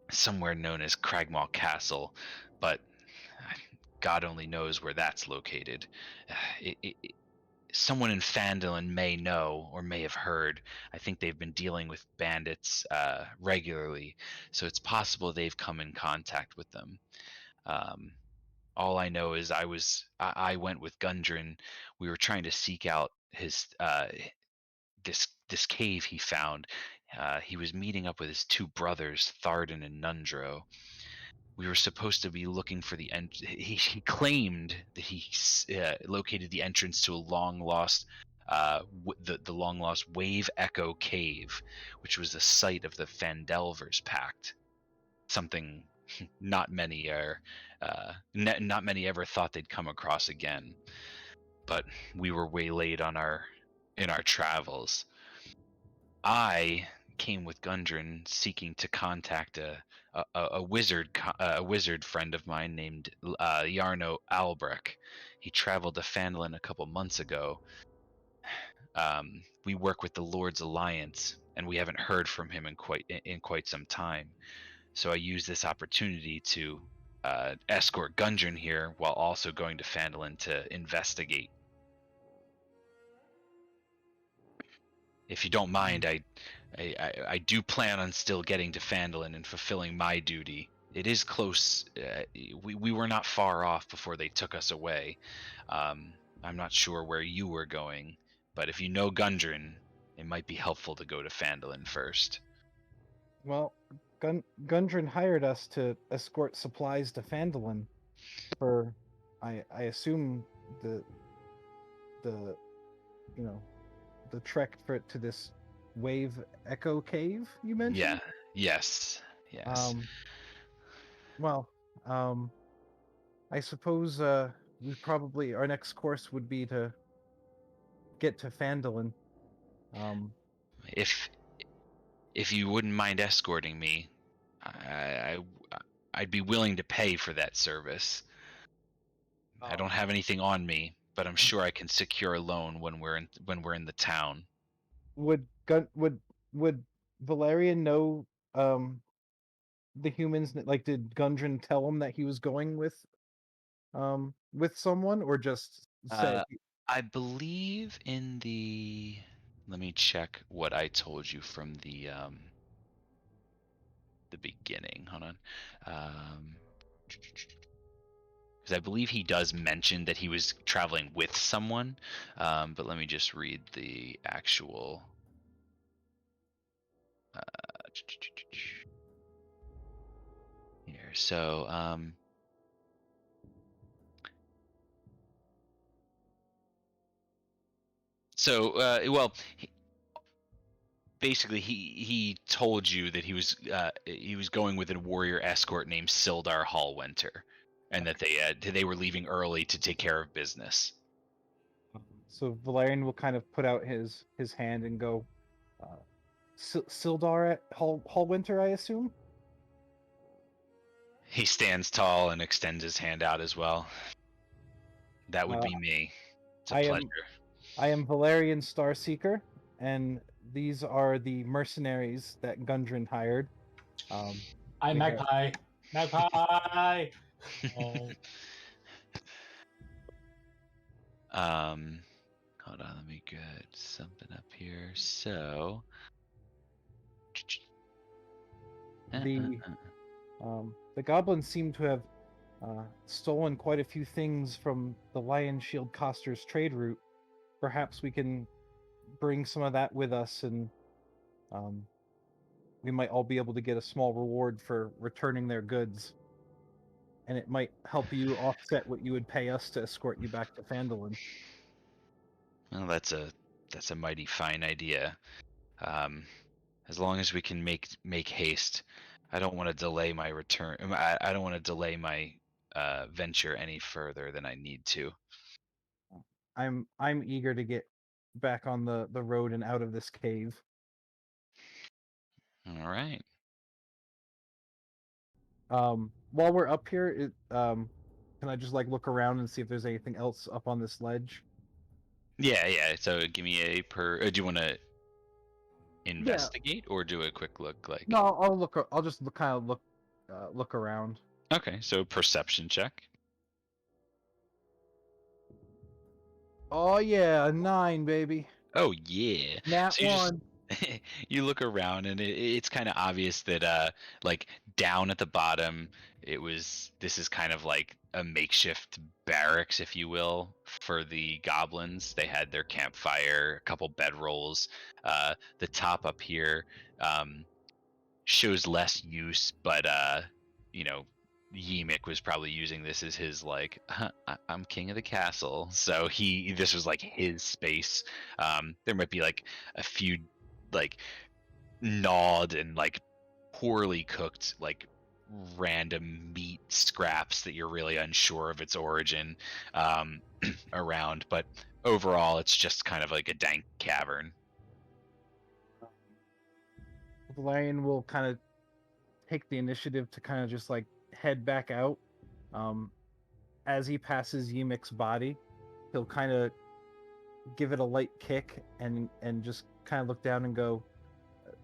somewhere known as Cragmaw Castle, but God only knows where that's located. Someone in Phandelver may know or may have heard. I think they've been dealing with bandits regularly, so it's possible they've come in contact with them. Um, all I know is I went with Gundren. We were trying to seek out his this cave he found. He was meeting up with his two brothers, Tharden and Nundro. We were supposed to be looking for the end. He claimed that he located the entrance to a long lost, the long lost Wave Echo Cave, which was the site of the Phandelver's Pact. Something not many not many ever thought they'd come across again. But we were waylaid in our travels. I came with Gundren seeking to contact a wizard friend of mine named Yarno Albrecht. He traveled to Phandalin a couple months ago. We work with the Lord's Alliance, and we haven't heard from him in quite some time. So I use this opportunity to escort Gundren here while also going to Phandalin to investigate. If you don't mind, I do plan on still getting to Phandalin and fulfilling my duty. It is close. We were not far off before they took us away. I'm not sure where you were going, but if you know Gundren, it might be helpful to go to Phandalin first. Well, Gundren hired us to escort supplies to Phandalin for, I assume the you know the trek to this Wave Echo Cave you mentioned. Yeah. Yes. Yes. Well, I suppose we probably our next course would be to get to Phandalin. If you wouldn't mind escorting me, I I'd be willing to pay for that service. I don't have anything on me, but I'm sure I can secure a loan when we're in the town. Would Valerian know the humans? Like, did Gundren tell him that he was going with someone, or just say? I believe in the. Let me check what I told you from the beginning. Hold on. Because I believe he does mention that he was traveling with someone. But let me just read the actual. Here. So, well, basically, he told you that he was going with a warrior escort named Sildar Hallwinter, and that they were leaving early to take care of business. So Valerian will kind of put out his hand and go, Sildar at Hallwinter, I assume? He stands tall and extends his hand out as well. That would be me. It's a pleasure. I am Valerian Starseeker, and these are the mercenaries that Gundren hired. I'm Magpie. Magpie. Hold on, let me get something up here. So, the goblins seem to have stolen quite a few things from the Lion Shield Coster's trade route. Perhaps we can bring some of that with us, and we might all be able to get a small reward for returning their goods. And it might help you offset what you would pay us to escort you back to Phandelver. Well, that's a mighty fine idea. As long as we can make haste. I don't want to delay my return. I don't want to delay my venture any further than I need to. I'm eager to get back on the road and out of this cave. All right. While we're up here, can I just like look around and see if there's anything else up on this ledge? Yeah. So give me a per. Do you want to investigate or do a quick look? Like. No, I'll look. I'll just kind of look around. Okay, so perception check. Oh yeah, a 9, baby. Oh yeah. Nat So you 1. you look around and it's kind of obvious that like down at the bottom this is kind of like a makeshift barracks, if you will, for the goblins. They had their campfire, a couple bedrolls. The top up here shows less use, but you know, Yimik was probably using this as his like, I'm king of the castle. So this was like his space. There might be like a few like gnawed and like poorly cooked like random meat scraps that you're really unsure of its origin around, but overall it's just kind of like a dank cavern. Valerian will kind of take the initiative to kind of just like head back out. As he passes Yimik's body, he'll kind of give it a light kick and just kind of look down and go,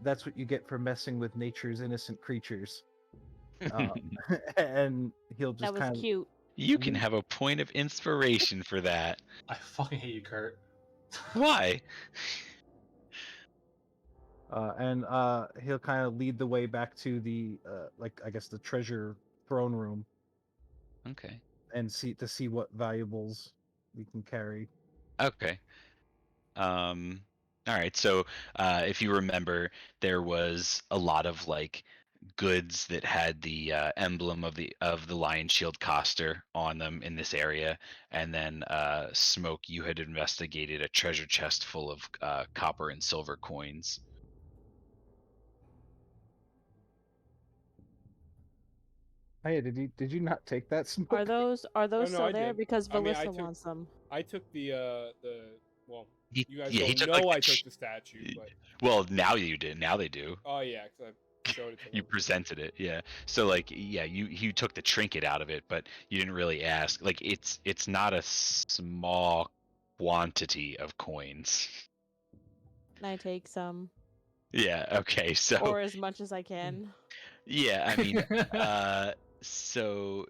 "That's what you get for messing with nature's innocent creatures." And he'll just That was kind of cute. You can have a point of inspiration for that. I fucking hate you, Kurt. Why? and he'll kind of lead the way back to the like I guess the treasure throne room. Okay. And see what valuables we can carry. Okay. All right. So, if you remember, there was a lot of like goods that had the emblem of the Lion Shield Coster on them in this area, and then Smoke, you had investigated a treasure chest full of copper and silver coins. Hey, did you not take that Smoke? Are those no, still I there? did. Because I mean, Valissa wants them. I took the Well, He, you guys yeah, he don't took know like I took the statue, but well, now you did. Now they do. oh yeah, because I showed it to them. You presented it, yeah. So like, yeah, you took the trinket out of it, but you didn't really ask. Like, it's not a small quantity of coins. And I take some, Yeah. Okay. So or as much as I can. yeah, I mean, so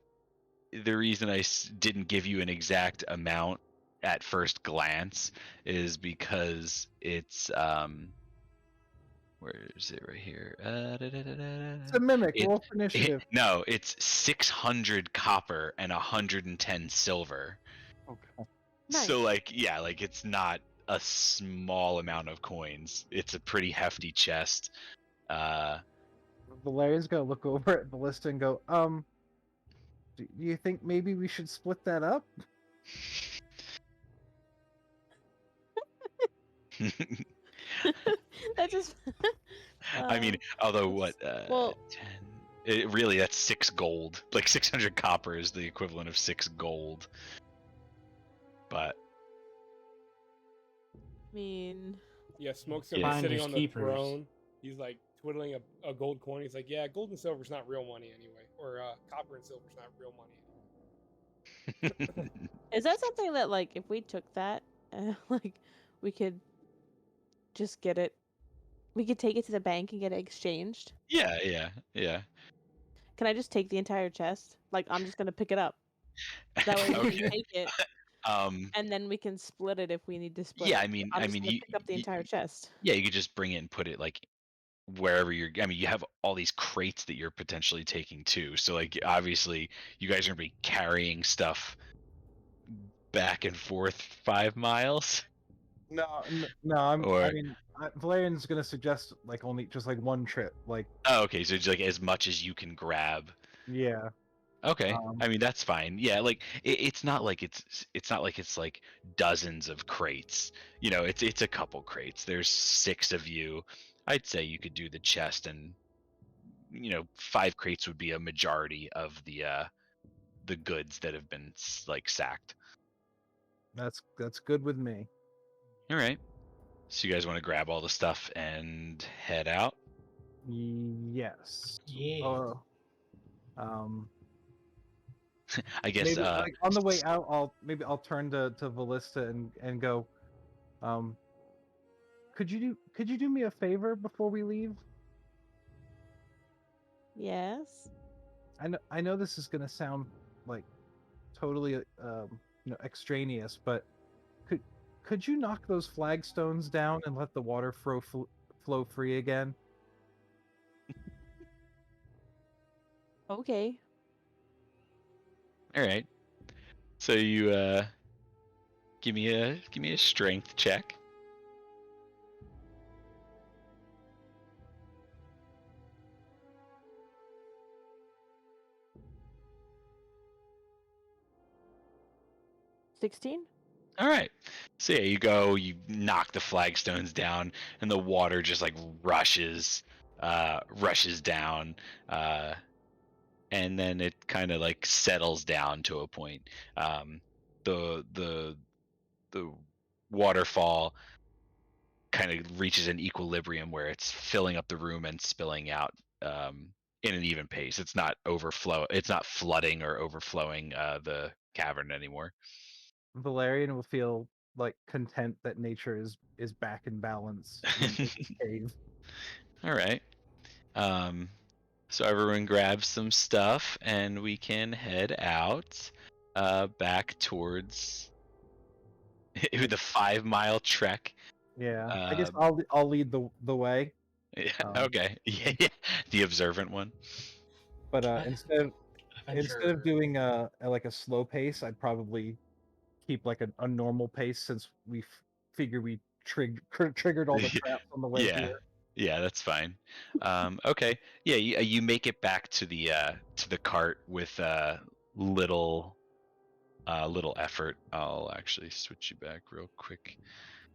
the reason I didn't give you an exact amount at first glance is because it's where is it right here? It's a mimic. It, Roll for initiative. no, it's 600 copper and 110 silver. Okay. Nice. So like, yeah, like it's not a small amount of coins. It's a pretty hefty chest. Valerian's gonna look over at the list and go, do you think maybe we should split that up? That just. I mean, although what? well- 10. Really, that's 6 gold. Like 600 copper is the equivalent of 6 gold. But I mean, Yeah, Smoke's gonna be Finders sitting on the keepers. throne. He's like twiddling a gold coin. He's like, yeah, gold and silver's not real money anyway, or copper and silver's not real money. is that something that like if we took that, like we could just get it? We could take it to the bank and get it exchanged. yeah. Can I just take the entire chest? Like I'm just gonna pick it up. That way we Okay. can take it, Um, and then we can split it if we need to split. yeah, it. I mean, I'm just gonna you, pick up the entire chest. yeah, you could just bring it and put it like wherever you're. I mean, you have all these crates that you're potentially taking too. So like, obviously, you guys are gonna be carrying stuff back and forth 5 miles. No. Or- I mean, Valerian's gonna suggest like only just like one trip. Like, Oh, okay, so it's like as much as you can grab. yeah. Okay, Um, I mean that's fine. Yeah, like it's not like it's not like it's like dozens of crates. You know, it's a couple crates. There's 6 of you. I'd say you could do the chest, and 5 crates would be a majority of the goods that have been like sacked. that's good with me. All right. So you guys want to grab all the stuff and head out? Yes. Yeah. I guess. Maybe like on the way out, I'll turn to Ballista and go. Could you do me a favor before we leave? Yes. I know this is gonna sound like totally extraneous, but could you knock those flagstones down and let the water flow free again? Okay. All right. So you give me a strength check. $16. All right. So yeah, you go, you knock the flagstones down, and the water just like rushes down, and then it kind of like settles down to a point. The waterfall kind of reaches an equilibrium where it's filling up the room and spilling out in an even pace. It's not It's not flooding or overflowing the cavern anymore. Valerian will feel like content that nature is back in balance in his cave. All right. So everyone grabs some stuff and we can head out back towards the 5-mile trek. Yeah, I guess I'll lead the way. Yeah, Um, okay. Yeah, the observant one. But instead of doing like a slow pace, I'd probably keep like a normal pace since we figure we triggered all the traps on the way Yeah. here. Yeah, that's fine. Okay. Yeah, you make it back to the cart with little effort. I'll actually switch you back real quick,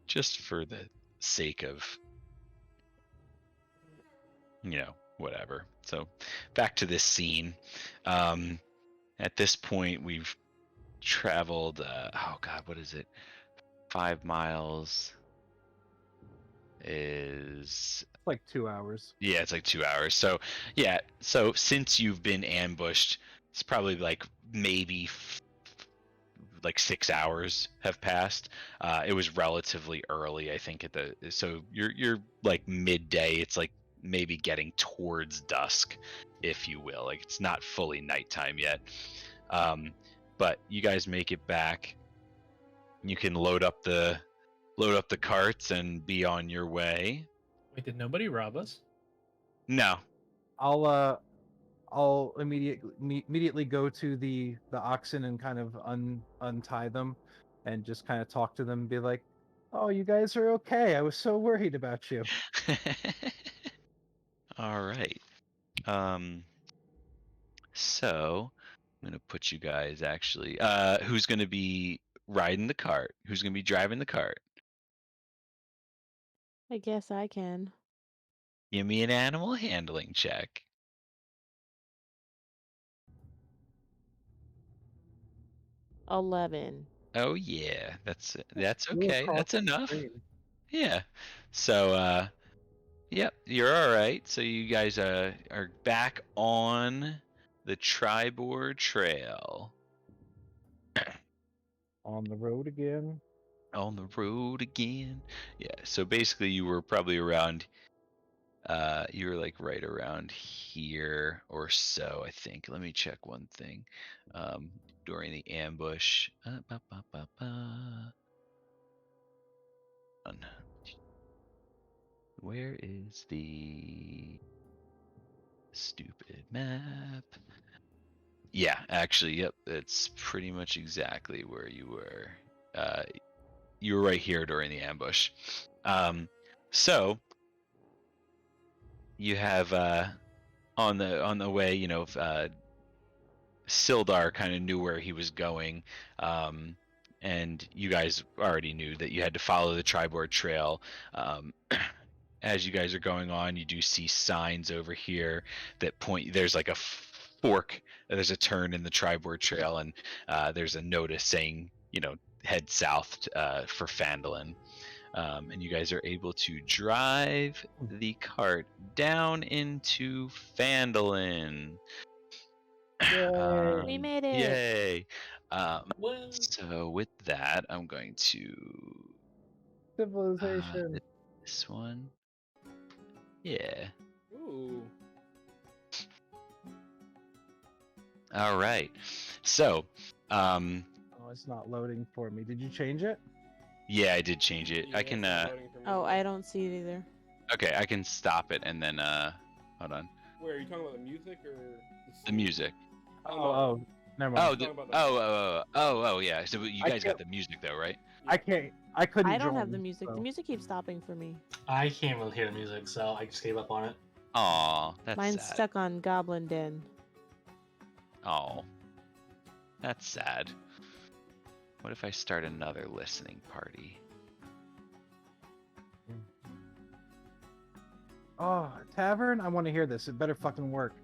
just for the sake of whatever. So back to this scene. At this point, we've traveled. Oh God, what is it? 5 miles is Like 2 hours. yeah, it's like 2 hours. So yeah, so since you've been ambushed, it's probably like maybe like 6 hours have passed. It was relatively early, I think, so you're like midday. It's like maybe getting towards dusk, if you will. Like it's not fully nighttime yet. But you guys make it back. You can load up the carts and be on your way. Wait, did nobody rob us? No. I'll immediately go to the oxen and kind of untie them, and just kind of talk to them and be like, "Oh, you guys are okay. I was so worried about you." All right. So I'm gonna put you guys actually. Who's gonna be riding the cart? Who's gonna be driving the cart? I guess I can. Give me an animal handling check. 11. Oh yeah, that's Go okay. across That's the enough. stream. Yeah. So yep, you're all right. So you guys are back on the Tribord Trail. On the road again. On the road again. Yeah. So basically, you were probably around. You were like right around here or so, I think. Let me check one thing. During the ambush. Where is the stupid map? Yeah, actually, yep, it's pretty much exactly where you were. You were right here during the ambush. So you have on the way, Sildar kind of knew where he was going, and you guys already knew that you had to follow the Tribord Trail. As you guys are going on, you do see signs over here that point. There's like a fork. There's a turn in the Tribord Trail, and there's a notice saying, head south for Phandelver. And you guys are able to drive the cart down into Phandelver. Yay. We made it. Yay! Well, So with that, I'm going to Civilization. this one. Yeah. Ooh. All right. So, Oh, it's not loading for me. Did you change it? yeah, I did change it. Yeah, I can it's not loading for me Oh, either. I don't see it either. okay, I can stop it and then hold on. Wait, are you talking about the music or The music. Oh, never Oh, mind. talking about the oh, yeah. So you I guys got can't- the music though, right? I can't. I couldn't. I don't have join, the music. so- The music keeps stopping for me. I can't really hear the music, so I just gave up on it. Aw, that's Mine's sad. stuck on Goblin Den. Oh, that's sad. What if I start another listening party? Oh, tavern! I want to hear this. It better fucking work.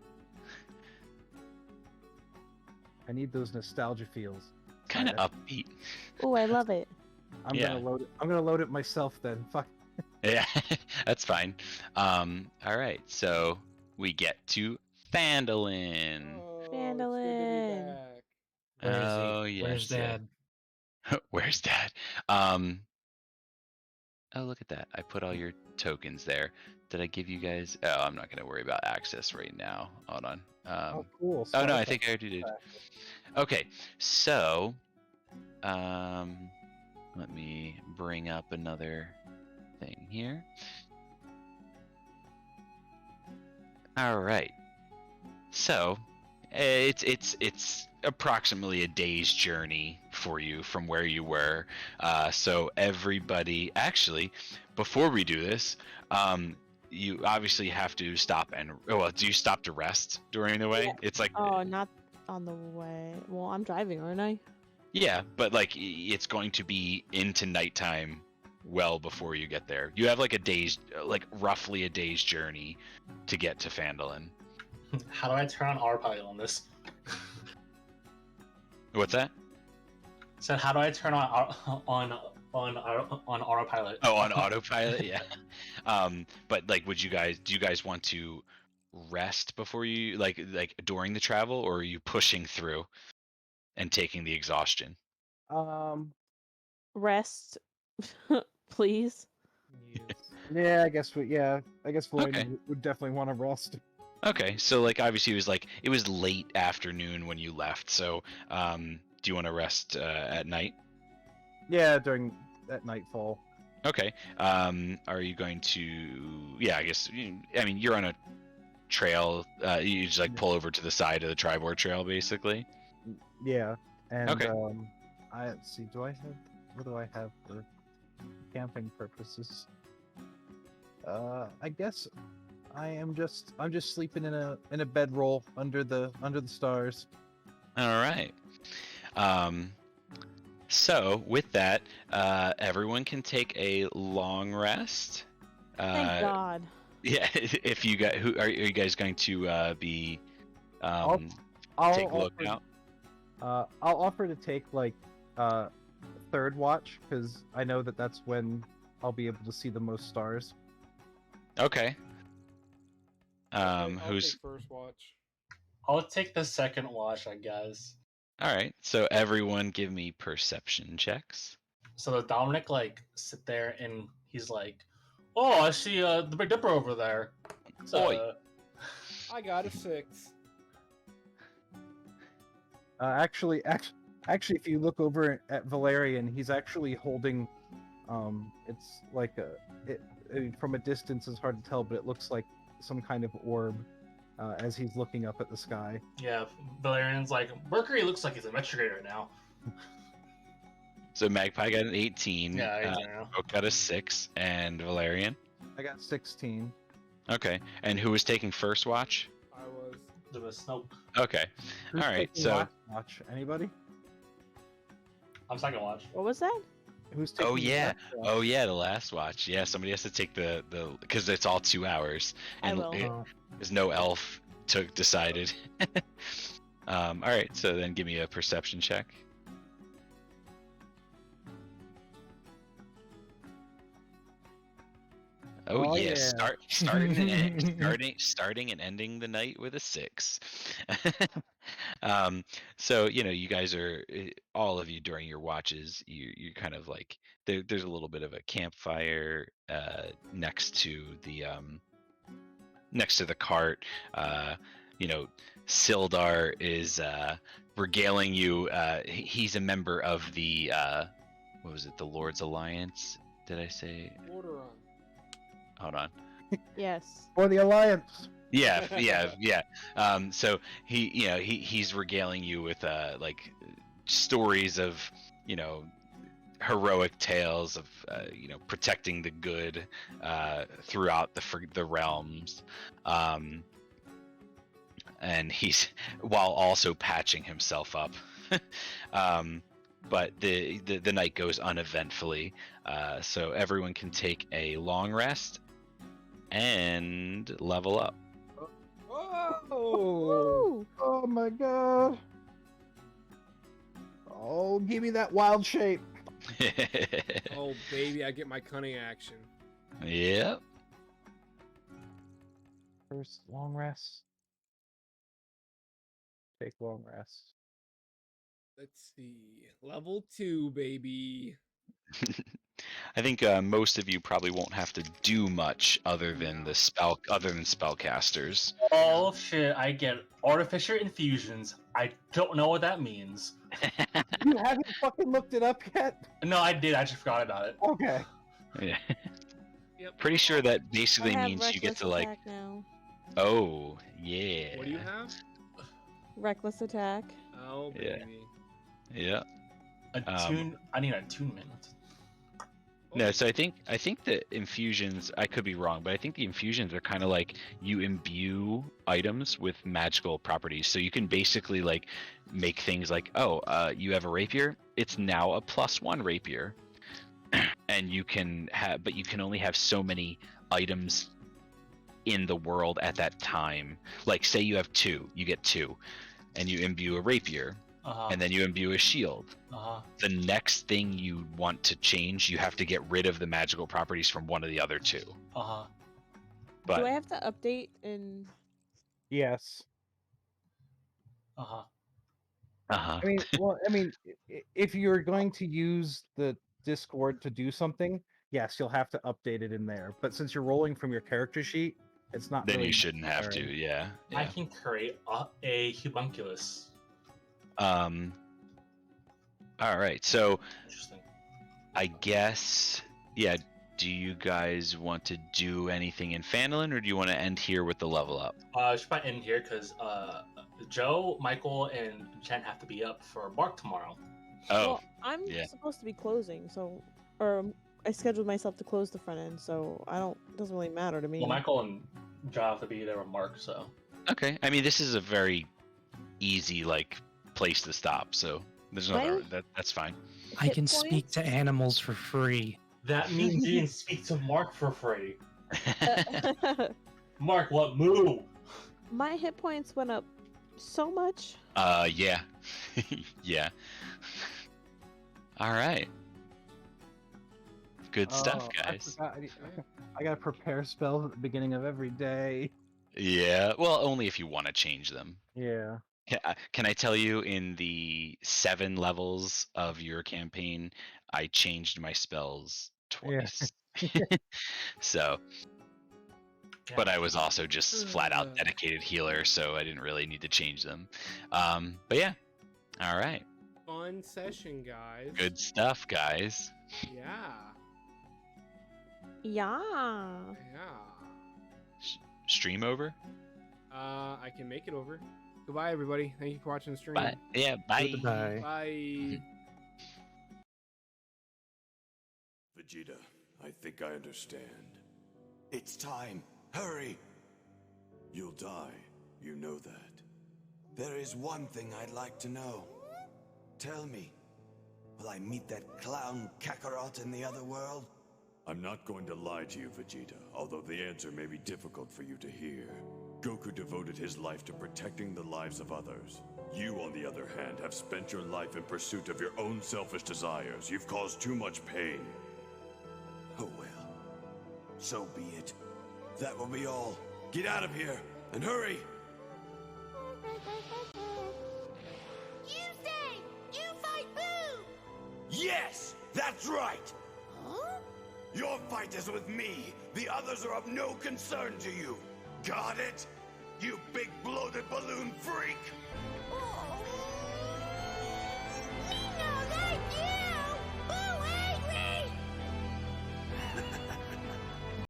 I need those nostalgia feels. Kind of Alright, upbeat. Oh, I love it. I'm Yeah. gonna load it. I'm gonna load it myself then. Fuck. Yeah, that's fine. All right, so we get to Phandelver. Oh, it's good to be Phandelver. back. Where is he? Oh, yes. Where's Dad? Where's Dad? Oh, look at that. I put all your tokens there. Did I give you guys? Oh, I'm not going to worry about access right now. Hold on. Oh, cool. Oh, no, I Spotify. think I already did. Okay, so let me bring up another thing here. All right. So, it's approximately a day's journey for you from where you were. So everybody, actually, before we do this, you obviously have to stop and do you stop to rest during the way? Yeah. It's like Oh, not on the way. Well, I'm driving, aren't I? yeah, but like it's going to be into nighttime well before you get there. You have like roughly a day's journey to get to Phandelver. How do I turn on autopilot on this? What's that? So how do I turn on on autopilot. Oh, on autopilot, yeah. But like, do you guys want to rest before you like during the travel, or are you pushing through and taking the exhaustion? Rest, please. Yeah, I guess Valerian Okay. would definitely want to rest. Okay, so like obviously it was late afternoon when you left. So do you want to rest at night? Yeah, during that nightfall. Okay. Are you going to? Yeah, I guess. I mean, you're on a trail. You just like pull over to the side of the Tribord Trail, basically. Yeah, and Okay. let's see. What do I have for camping purposes? I guess I'm just sleeping in a bedroll under the stars. All right. So with that, everyone can take a long rest. Thank God. Yeah. If you got, are you guys going to be I'll take a look offer, out? I'll offer to take like third watch because I know that's when I'll be able to see the most stars. Okay. I'll Who's take first watch. I'll take the second watch, I guess. all right? So everyone, give me perception checks. So does Dominic like sit there and he's like, "Oh, I see the Big Dipper over there." So, Oi. I got a 6. Actually, if you look over at Valerian, he's actually holding. It's like from a distance, it's hard to tell, but it looks like some kind of orb as he's looking up at the sky. yeah, Valerian's like, Mercury looks like he's a retrograde right now. So Magpie got an 18. Yeah, I know. Oak got a 6, and Valerian. I got 16. Okay. And who was taking first watch? I was. There was Snoke. Okay. Who's All right. taking So. last watch? Anybody? I'm second watch. What was that? Who's taking? Oh yeah. last watch? Oh yeah. The last watch. Yeah. Somebody has to take the because it's all 2 hours, I and will. there's no elf decided. All right. So then give me a perception check. Oh, yeah. Starting and ending the night with a 6. So you guys are all of you during your watches. You kind of like there's a little bit of a campfire next to the cart. Sildar is regaling you. He's a member of the what was it? The Lord's Alliance. Did I say? Order on. Hold on. Yes. For the Alliance. Yeah. So he's regaling you with like stories of heroic tales of protecting the good throughout the realms, and he's while also patching himself up. But the night goes uneventfully, so everyone can take a long rest and level up. Oh! Oh my god. Oh, give me that wild shape. Oh, baby, I get my cunning action. Yep. First, long rest. Take long rest. Let's see. Level 2, baby. I think most of you probably won't have to do much other than spellcasters. Oh shit! I get artificer infusions. I don't know what that means. You haven't fucking looked it up yet? No, I did. I just forgot about it. Okay. Yeah. Yep. Pretty sure that I basically have means you get reckless to like. attack now. Oh yeah. What do you have? Reckless attack. Oh, Yeah. baby. Yeah. I need attunement. No, so I think the infusions, I could be wrong, but I think the infusions are kind of like you imbue items with magical properties. So you can basically like make things like, you have a rapier, it's now a +1 rapier. And you can have, but you can only have so many items in the world at that time. Like say you have 2, you get 2, and you imbue a rapier. and then you imbue a shield. Uh-huh. The next thing you want to change, you have to get rid of the magical properties from one of the other two. Uh-huh. But Do I have to update in? Yes. Uh-huh. uh-huh. I mean, if you're going to use the Discord to do something, yes, you'll have to update it in there. But since you're rolling from your character sheet, it's not Then really you shouldn't have to. necessary. Yeah. I can create a homunculus. All right. So Interesting. I guess, yeah. Do you guys want to do anything in Phandalin, or do you want to end here with the level up? I should probably end here because Joe, Michael, and Jen have to be up for Mark tomorrow. Oh, Well, I'm yeah. supposed to be closing, so I scheduled myself to close the front end, so it doesn't really matter to me. Well, Michael and Joe have to be there with Mark, so. Okay. I mean, this is a very easy place to stop, so there's no that's fine. I Hit can speak to points? animals for free. That means you can speak to Mark for free. Mark, what moo? My hit points went up so much. Yeah. Yeah. All right. Good stuff, Oh, guys. I gotta prepare spells at the beginning of every day. Yeah. Well, only if you want to change them. Yeah. Can I tell you, in the 7 levels of your campaign, I changed my spells twice. So, but I was also just flat out dedicated healer, so I didn't really need to change them. But yeah. All right. Fun session, guys. Good stuff, guys. Yeah. Yeah. Yeah. Stream over? I can make it over. Goodbye, everybody. Thank you for watching the stream. Bye. Yeah, bye. Goodbye. Bye. Vegeta, I think I understand. It's time. Hurry! You'll die. You know that. There is one thing I'd like to know. Tell me, will I meet that clown Kakarot in the other world? I'm not going to lie to you, Vegeta, although the answer may be difficult for you to hear. Goku devoted his life to protecting the lives of others. You, on the other hand, have spent your life in pursuit of your own selfish desires. You've caused too much pain. Oh well. So be it. That will be all. Get out of here, and hurry! You say! You fight Boo! Yes! That's right! Huh? Your fight is with me. The others are of no concern to you. Got it? You big bloated balloon freak!